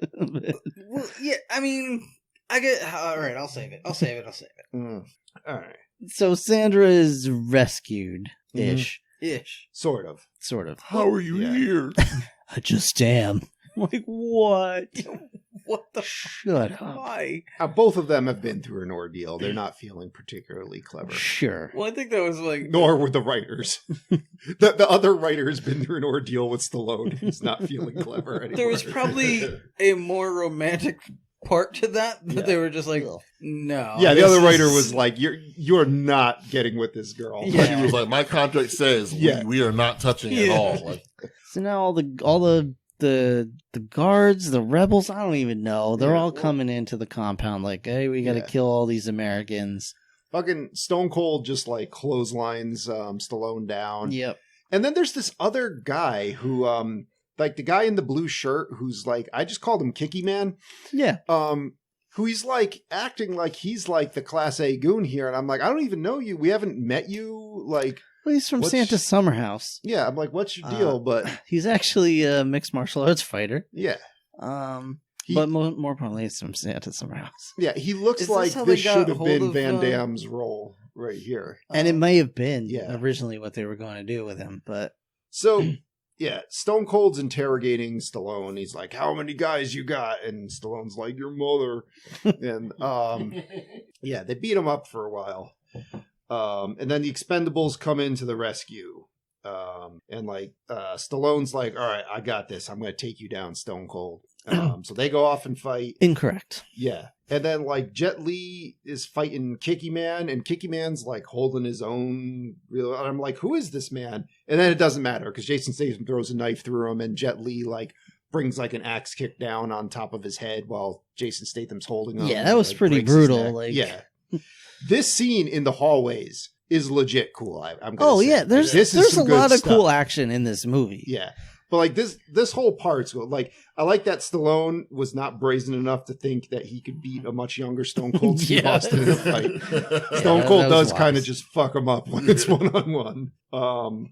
Well, yeah, I mean, I get. All right, I'll save it. all right, So Sandra is rescued ish. Ish. sort of. Sort of. how are you Yeah. here? I just am. Like, what? What the? Shut up. Why? Both of them have been through an ordeal. They're not feeling particularly clever. Sure. Well, I think that was like. Nor were the writers. the other writer has been through an ordeal with Stallone. He's not feeling clever anymore. There was probably a more romantic part to that, but Yeah. they were just like, no. yeah, the this other writer is- was like, "You're not getting with this girl." Yeah. She was like, my contract says Yeah. we are not touching at Yeah. all. Like, So now all the guards, the rebels, I don't even know. They're Yeah, all well- coming into the compound like, hey, we gotta Yeah. kill all these Americans. Fucking Stone Cold just like clotheslines Stallone down. Yep. And then there's this other guy who like the guy in the blue shirt who's like, I just called him Kicky Man. Yeah. Who he's like acting like he's like the class A goon here, and I'm like, I don't even know you. We haven't met you. Like, Well, he's from What's- Santa's Summer House. yeah, I'm like, what's your deal? But He's actually a mixed martial arts fighter. yeah, He- But more importantly, he's from Santa's Summer House. yeah, he looks Is this like how this they got should have hold been of, Van Damme's role. right here. And it may have been yeah. originally what they were going to do with him, but So, yeah, Stone Cold's interrogating Stallone. He's like, how many guys you got? And Stallone's like, your mother. And, yeah, they beat him up for a while. And then the Expendables come in to the rescue. And like, Stallone's like, all right, I got this. I'm going to take you down, Stone Cold. So they go off and fight. incorrect. Yeah. And then like Jet Li is fighting Kicky Man, and Kicky Man's like holding his own real, and I'm like, who is this man? And then it doesn't matter because Jason Statham throws a knife through him, and Jet Li like brings like an axe kick down on top of his head while Jason Statham's holding him. Yeah, that was like, pretty breaks his brutal. neck. Like, Yeah. This scene in the hallways is legit cool. I'm gonna oh say. yeah, there's This is a some good lot of stuff. cool action in this movie. Yeah. But like this whole part's cool. Like I like that Stallone was not brazen enough to think that he could beat a much younger Stone Cold Steve Yeah. Austin in a fight. Yeah, Stone that Cold was does wise. kind of just fuck him up when it's 1-on-1.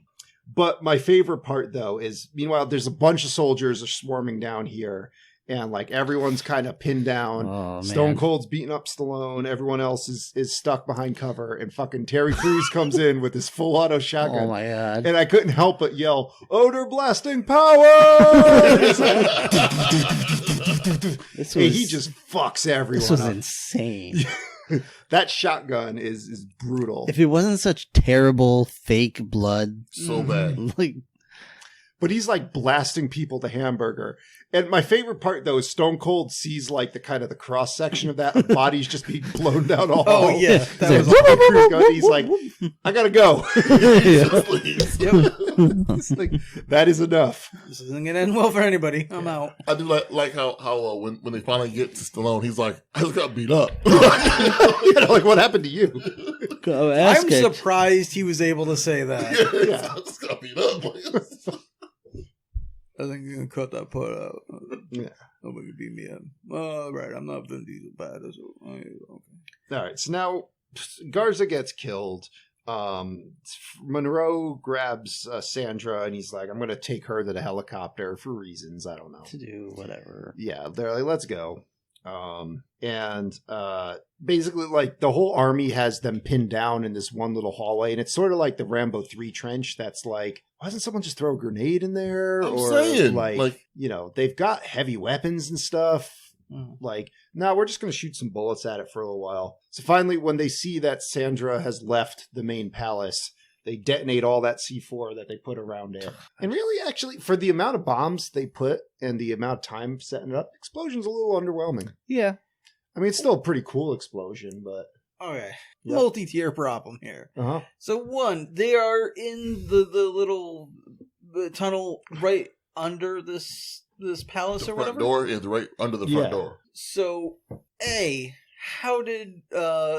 But my favorite part though is meanwhile there's a bunch of soldiers are swarming down here, and like everyone's kind of pinned down. Oh, Stone man. Cold's beating up Stallone. Everyone else is stuck behind cover, and fucking Terry Crews comes in with his full auto shotgun. Oh my god. And I couldn't help but yell, "Odor blasting power!" This Hey, was, he just fucks everyone this was up. insane. That shotgun is brutal. If it wasn't such terrible fake blood, So bad. like But he's like blasting people to hamburger. And my favorite part though is Stone Cold sees like the kind of the cross section of that, the body's just being blown down a hall. Oh, yeah. That So was Terry Crews goes, he's like, I gotta go. Yep. It's like, that is enough. This isn't gonna end well for anybody. I'm out. I do like how when they finally get to Stallone, he's like, I just got beat up. Like, what happened to you? go ask I'm it. surprised he was able to say that. Yeah. I just got beat up. I think you're gonna cut that part out. Yeah. Nobody can beat me up. All right, I'm not Vin Diesel bad. Okay. All right, so now Garza gets killed. Monroe grabs Sandra, and he's like, I'm going to take her to the helicopter for reasons. I don't know. to do whatever. Yeah, they're like, let's go. Basically, like, the whole army has them pinned down in this one little hallway, and it's sort of like the Rambo 3 trench that's like, why doesn't someone just throw a grenade in there? I'm or, saying, like, like- you know, they've got heavy weapons and stuff. Like, no, we're just going to shoot some bullets at it for a little while. So finally, when they see that Sandra has left the main palace, they detonate all that C4 that they put around it. And really, actually, for the amount of bombs they put and the amount of time setting it up, explosion's a little underwhelming. Yeah. I mean, it's still a pretty cool explosion, but... Okay. Yep. Multi-tier problem here. Uh-huh. So one, they are in the little tunnel right under this palace The or front whatever. door is right under the Yeah. front door. So how did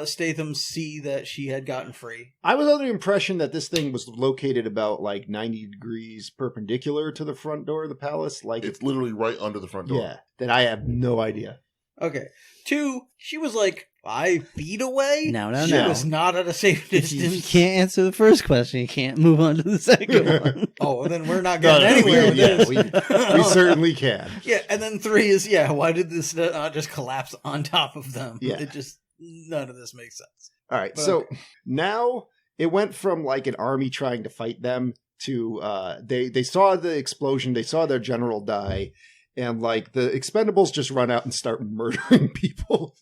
Statham see that she had gotten free? I was under the impression that this thing was located about, like, 90 degrees perpendicular to the front door of the palace. Like, It's literally right under the front door. yeah, that I have no idea. Okay. Two, she was like 5 feet away. No. She was not at a safe If you distance. can't answer the first question, you can't move on to the second one. Oh, well, then we're not No, getting anywhere with yeah, this. we certainly can. Yeah, and then 3 is, why did this not just collapse on top of them? Yeah. It just, none of this makes sense. All right, But so okay. now it went from like an army trying to fight them to they saw the explosion, they saw their general die, and like the Expendables just run out and start murdering people.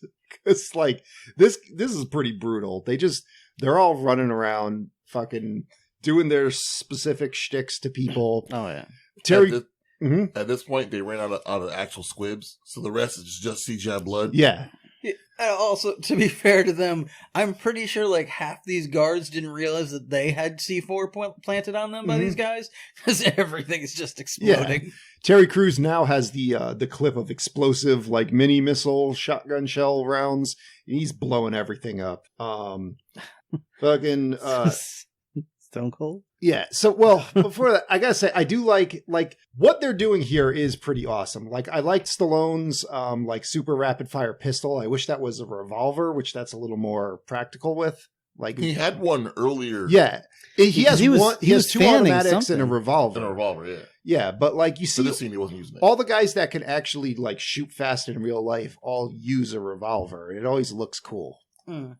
It's like this is pretty brutal. They're all running around fucking doing their specific shticks to people. Oh yeah. Terry, At this point, they ran out of actual squibs, so the rest is just CGI blood. yeah. And also, to be fair to them, I'm pretty sure like half these guards didn't realize that they had C4 planted on them by these guys, because everything is just exploding. Terry Crews now has the clip of explosive like mini missile shotgun shell rounds, and he's blowing everything up. Fucking Stone Cold. yeah. So well, before that, I gotta say I do like what they're doing here is pretty awesome. Like I liked Stallone's like super rapid fire pistol. I wish that was a revolver, which that's a little more practical with. Like He had one earlier. yeah, he has He was- one. He he has was 2 fanning automatics and a something. revolver. And a revolver, yeah. Yeah, but like you For see, this scene, he wasn't using it. all the guys that can actually like shoot fast in real life all use a revolver. It always looks cool. Hmm.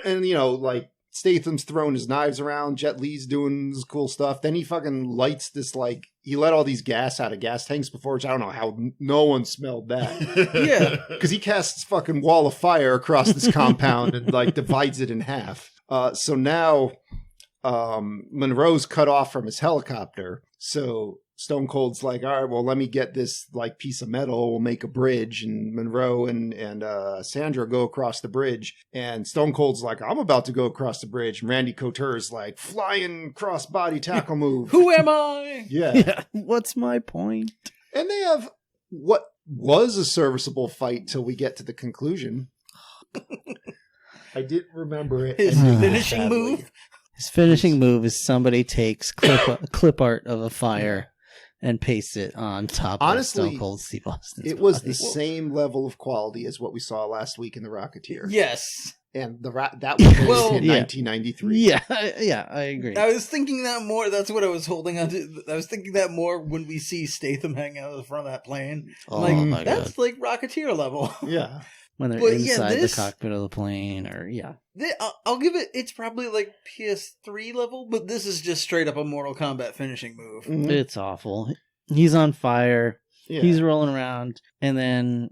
And, like, Statham's throwing his knives around, Jet Li's doing this cool stuff. Then he fucking lights this, like, he let all these gas out of gas tanks before, which I don't know how no one smelled that. Yeah. Because he casts fucking wall of fire across this compound and, like, divides it in half. So now Monroe's cut off from his helicopter. So Stone Cold's like, all right, well, let me get this, like, piece of metal. We'll make a bridge. And Monroe and Sandra go across the bridge. And Stone Cold's like, I'm about to go across the bridge. And Randy Couture's like, flying cross-body tackle move. Who am I? Yeah. What's my point? And they have what was a serviceable fight till we get to the conclusion. I didn't remember it. His ending finishing sadly. move? His finishing move is somebody takes clip art of a fire and pastes it on top Honestly, of Stone Cold Steve Austin's It was body. the same level of quality as what we saw last week in The Rocketeer. Yes. And that was Well, in yeah. 1993. Yeah, I agree. I was thinking that more. That's what I was holding on to. I was thinking that more when we see Statham hanging out of the front of that plane. Oh Like, my that's god. like Rocketeer level. Yeah. When they're But yeah, inside this- the cockpit of the plane, or I'll give it. It's probably like PS3 level, but this is just straight up a Mortal Kombat finishing move. Mhm. it's awful. He's on fire. Yeah. He's rolling around, and then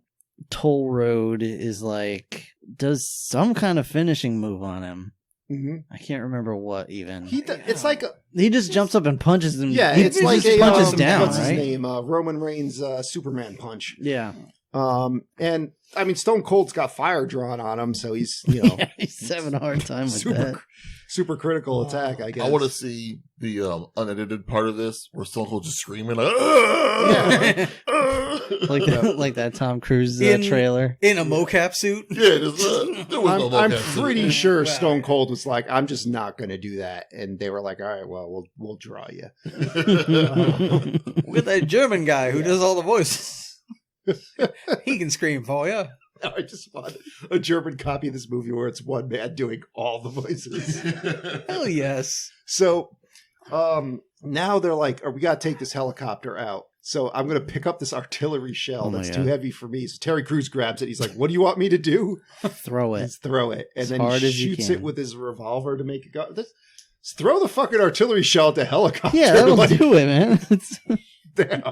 Toll Road is like does some kind of finishing move on him. Mhm. I can't remember what even. It's like He just jumps up and punches him. yeah, he it's like just a punches down, what's right? his name? Roman Reigns Superman punch. Yeah, And I mean Stone Cold's got fire drawn on him, so he's yeah, he's having a hard time with that. super critical attack, I guess. I want to see the unedited part of this where Stone Cold just screaming like, Yeah. Like that Tom Cruise In- trailer. In a mocap suit. Yeah, there was no I'm mocap to pretty it. sure Right. Stone Cold was like, I'm just not going to do that. And they were like, all right, well, we'll draw you. With that German guy who does all the voices. He can scream for you. I just want a German copy of this movie where it's one man doing all the voices. Hell yes. So now they're like, we got to take this helicopter out. So I'm going to pick up this artillery shell Oh my that's God. too heavy for me. So Terry Crews grabs it. He's like, what do you want me to do? Throw it. Just throw it. And As then hard he as you shoots can. it with his revolver to make it go. Just throw the fucking artillery shell at the helicopter. Yeah, that'll Like, do it, man. damn.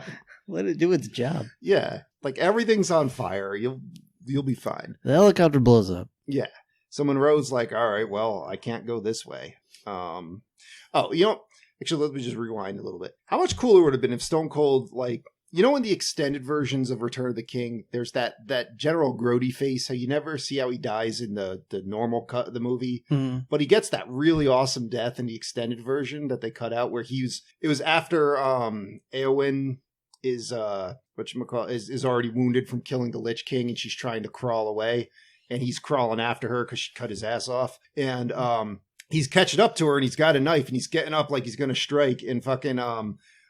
Let it do its job. Yeah. Like everything's on fire. You'll be fine. The helicopter blows up. Yeah. So Monroe's like, all right, well, I can't go this way. Actually, let me just rewind a little bit. How much cooler would it have been if Stone Cold, like, in the extended versions of Return of the King, there's that General Grody face, how you never see how he dies in the normal cut of the movie, but he gets that really awesome death in the extended version that they cut out where it was after Eowyn is is already wounded from killing the Lich King and she's trying to crawl away and he's crawling after her because she cut his ass off and he's catching up to her and he's got a knife and he's getting up like he's gonna strike and fucking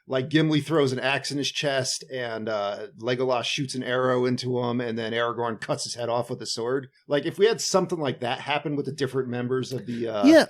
like Gimli throws an axe in his chest and Legolas shoots an arrow into him and then Aragorn cuts his head off with a sword. Like if we had something like that happen with the different members of the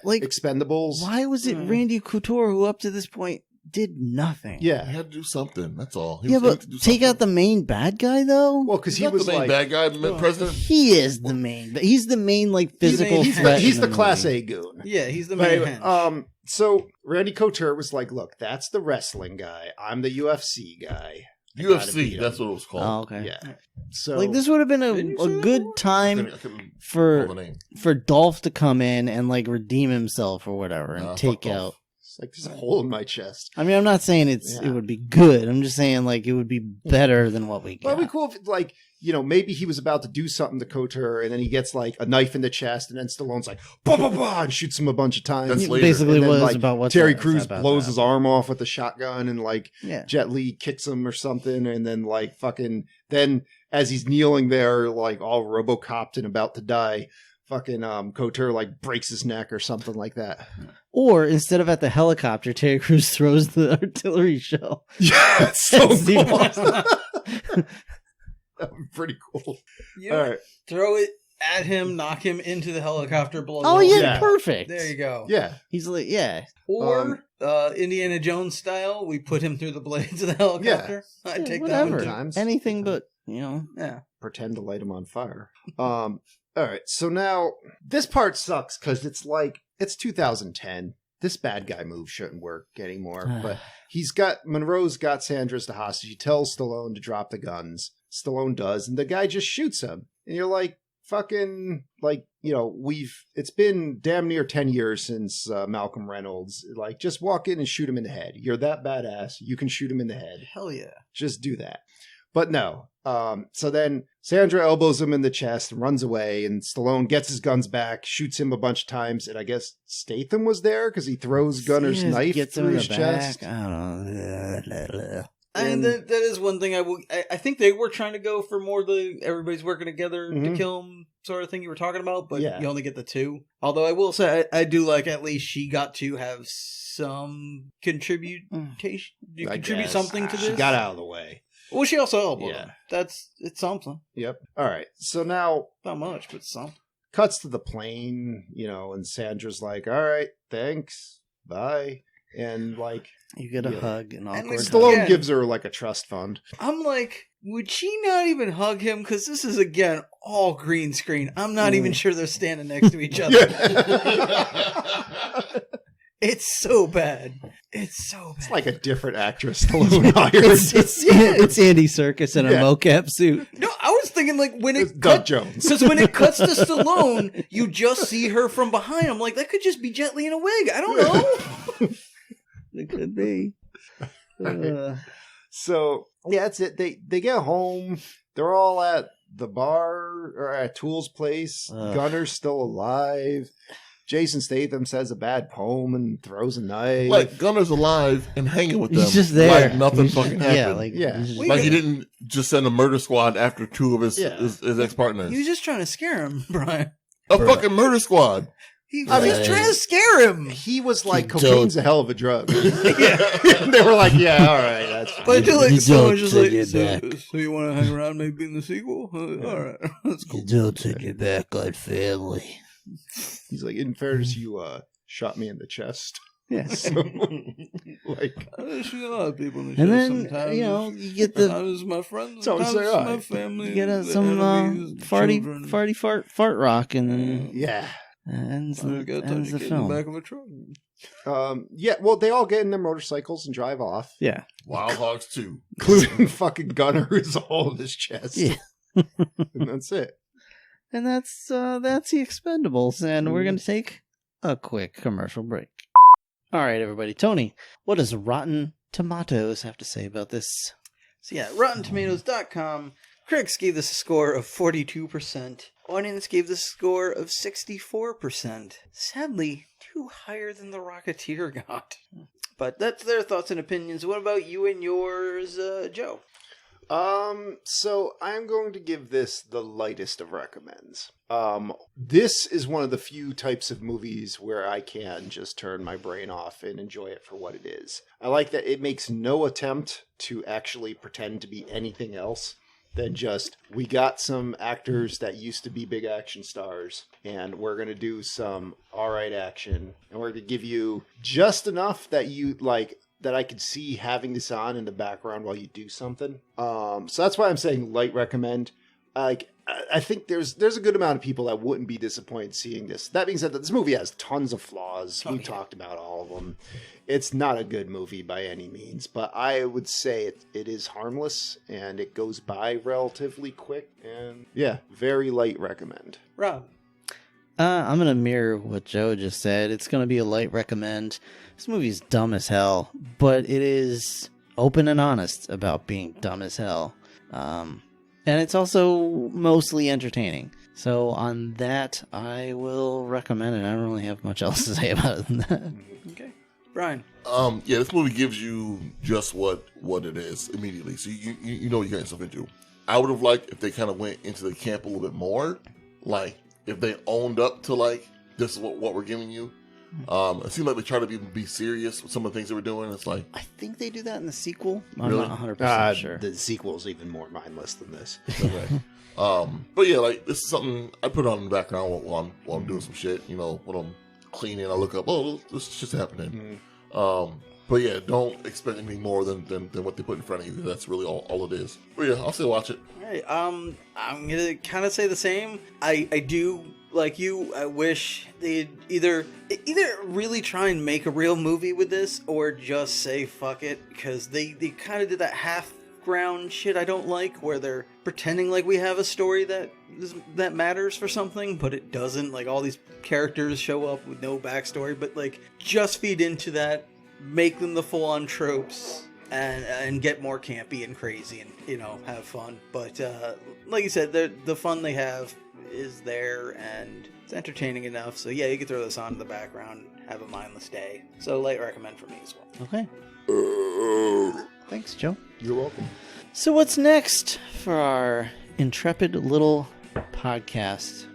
Expendables. Why was it Randy Couture who up to this point did nothing? He Yeah. had to do something. That's all. He Yeah, was but going to do take out the something. main bad guy though. Well, because He's he not was the main like bad guy, the president. He is the main. He's the main like physical he's threat. he's in the class movie. A goon. Yeah, he's the But main anyway, hench. so Randy Couture was like, look, that's the wrestling guy. I'm the UFC guy. I gotta beat UFC, him. that's what it was called. Oh, okay. Yeah. So Like this would have been Didn't you a say good that? I time couldn't recall for the name. Dolph to come in and like redeem himself or whatever and Nah, take fuck out. Dolph. it's like there's a hole in my chest. I mean, I'm not saying it Yeah. would be good. I'm just saying like it would be better than what we Well, got. it'd be cool if, like, maybe he was about to do something to Couture, and then he gets like a knife in the chest, and then Stallone's like, bah, bah, bah, and shoots him a bunch of times. That's It later. basically And then, was like, about what Terry Crews blows his arm off with a shotgun, and like Yeah. Jet Li kicks him or something, and then like fucking then as he's kneeling there, like all RoboCopped and about to die, fucking Couture like breaks his neck or something like that. Or instead of at the helicopter, Terry Crews throws the artillery shell. Yeah, it's so Steve cool. Austin. That would be pretty cool. You All right. throw it at him, knock him into the helicopter, blow Oh him yeah, up. Yeah. perfect. There you go. Yeah. He's like, yeah. Or Indiana Jones style, we put him through the blades of the helicopter. I'd Yeah, take whatever. that one too. Times. Anything but, you know. Yeah. Pretend to light him on fire. All right, so now this part sucks because it's 2010. This bad guy move shouldn't work anymore. But Monroe's got Sandra as the hostage. He tells Stallone to drop the guns. Stallone does, and the guy just shoots him. And you're like, fucking, like, you know, it's been damn near 10 years since Malcolm Reynolds. Like, just walk in and shoot him in the head. You're that badass. You can shoot him in the head. Hell yeah. Just do that. But no. So then Sandra elbows him in the chest and runs away, and Stallone gets his guns back, shoots him a bunch of times, and I guess Statham was there because he throws Gunner's knife through his chest. I don't know. And that is one thing I think they were trying to go for more the everybody's working together to kill him sort of thing you were talking about, but you only get the two. Although I will say I do like at least she got to have some contribution. You contribute something to this. She got out of the way. Well, she also elbowed him. It's something. Yep. All right. So now, not much, but something. Cuts to the plane, you know, and Sandra's like, "All right, thanks, bye," and like you get a hug and awkward. And Stallone gives her like a trust fund. I'm like, would she not even hug him? Because this is again all green screen. I'm not even sure they're standing next to each other. It's so bad. It's so bad. It's like a different actress Stallone hired. It's Andy Serkis in a mocap suit. No, I was thinking like when it's Doug Jones. Because when it cuts to Stallone, you just see her from behind. I'm like, that could just be Jet Li in a wig. I don't know. It could be. So yeah, that's it. They get home. They're all at the bar or at Tool's place. Gunner's still alive. Jason Statham says a bad poem and throws a knife. Like Gunner's alive and hanging with them. He's just there. Like nothing fucking happened. Like he didn't just send a murder squad after two of his ex-partners. He was just trying to scare him, Brian. Fucking murder squad. He was just trying to scare him. He was like, cocaine's a hell of a drug. They were like, yeah, all right, that's fine. But I feel like someone's just like, so you want to hang around maybe in the sequel? All right, that's cool. You don't turn your back on family. He's like, in fairness, you shot me in the chest. Yeah. So, like, I shoot a lot of people in the and chest then, sometimes. you know, you get the... Sometimes my friends, sometimes my family. You get some farty fart rock, and then... ends the film. In the back of a truck. Well, they all get in their motorcycles and drive off. Yeah. Wild Hogs 2. Including fucking Gunner, who's all in his chest. Yeah. And that's it. And that's the Expendables, and we're going to take a quick commercial break. All right, everybody. Tony, what does Rotten Tomatoes have to say about this? So yeah, RottenTomatoes.com. Critics gave this a score of 42%. Audience gave this a score of 64%. Sadly, too higher than The Rocketeer got. But that's their thoughts and opinions. What about you and yours, Joe? So I'm going to give this the lightest of recommends. This is one of the few types of movies where I can just turn my brain off and enjoy it for what it is. I like that it makes no attempt to actually pretend to be anything else than just, we got some actors that used to be big action stars, and we're going to do some alright action, and we're going to give you just enough that you like, that I could see having this on in the background while you do something. So that's why I'm saying light recommend. Like, I think there's a good amount of people that wouldn't be disappointed seeing this. That being said, this movie has tons of flaws. We talked about all of them. It's not a good movie by any means, but I would say it is harmless and it goes by relatively quick. And yeah, very light recommend. Rob? I'm going to mirror what Joe just said. It's going to be a light recommend. This movie's dumb as hell, but it is open and honest about being dumb as hell. And it's also mostly entertaining. So on that, I will recommend it. I don't really have much else to say about it than that. Okay. Brian? Yeah, this movie gives you just what it is immediately. So you know what you're getting yourself into. I would have liked if they kind of went into the camp a little bit more. Like, if they owned up to, like, this is what we're giving you. It seemed like they tried to be serious with some of the things they were doing. It's like, I think they do that in the sequel. I'm Really? not 100% sure. The sequel's even more mindless than this. okay. But yeah, like, this is something I put on in the background while I'm doing some shit. You know, when I'm cleaning, I look up, oh, this is just happening. But yeah, don't expect anything more than what they put in front of you. That's really all it is. But yeah, I'll still watch it. All right, I'm gonna kind of say the same. I do, like you, I wish they'd either really try and make a real movie with this, or just say fuck it, because they kind of did that half ground shit I don't like, where they're pretending like we have a story that matters for something, but it doesn't. Like, all these characters show up with no backstory, but like, just feed into that, make them the full-on tropes, and get more campy and crazy, and, you know, have fun. But like you said, the fun they have is there, and it's entertaining enough. So yeah, you can throw this on in the background, have a mindless day. So light recommend for me as well. Okay. Thanks, Joe. You're welcome. So what's next for our intrepid little podcast?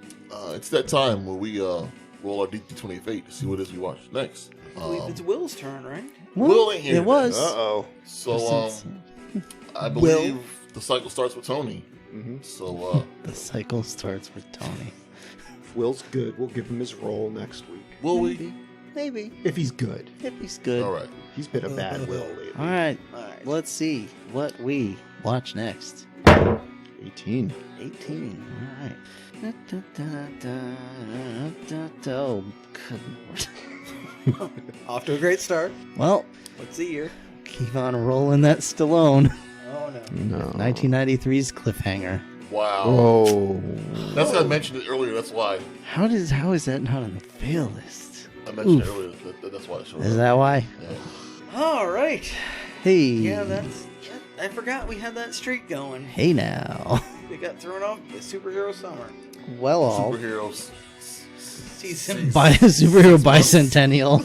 It's that time where we roll our D20 fate to see what it is we watch next. I believe it's Will's turn, right? Will ain't here. It was. Uh-oh. So I believe the cycle starts with Tony. Mm-hmm. So The cycle starts with Tony. Will's good. We'll give him his role next week. will we? Maybe. If he's good. If he's good. All right. He's been a bad Will lately. All right. Let's see what we watch next. 18. 18. All right. Oh, good Lord. Off to a great start. Well, What's the year? keep on rolling that Stallone. Oh no. No. 1993's Cliffhanger. Wow. Oh. That's I mentioned it earlier. That's why How is that not on the fail list? I mentioned it Oof. earlier. That's why it showed Is up. that why? Yeah. All right. Hey. Yeah, I forgot we had that streak going. Hey now. They got thrown off by Superhero Summer. Well, all. Superheroes. Season Superhero bicentennial.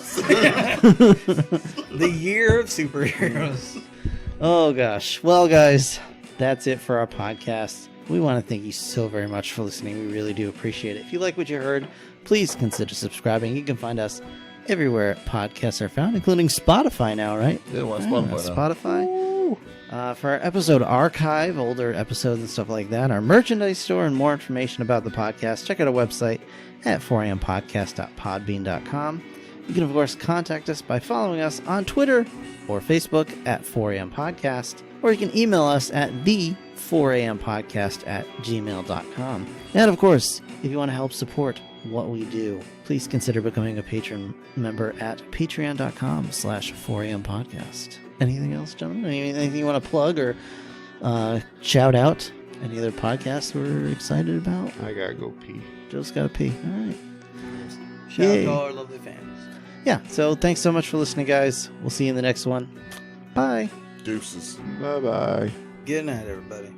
the year of superheroes. Oh gosh. Well, guys, that's it for our podcast. We want to thank you so very much for listening. We really do appreciate it. If you like what you heard, please consider subscribing. You can find us everywhere podcasts are found, including Spotify now, right? Yeah, well, Yeah, Spotify now. Spotify. For our episode archive, older episodes and stuff like that, our merchandise store, and more information about the podcast, check out our website at 4ampodcast.podbean.com. You can, of course, contact us by following us on Twitter or Facebook at 4ampodcast, or you can email us at the4ampodcast@gmail.com. And, of course, if you want to help support what we do, please consider becoming a patron member at patreon.com/4ampodcast. Anything else, gentlemen? Anything you want to plug or shout out? Any other podcasts we're excited about? I gotta go pee. Joe's got to pee. All right. Shout out Yay. to all our lovely fans. Yeah, so thanks so much for listening, guys. We'll see you in the next one. Bye. Deuces. Bye-bye. Good night, everybody.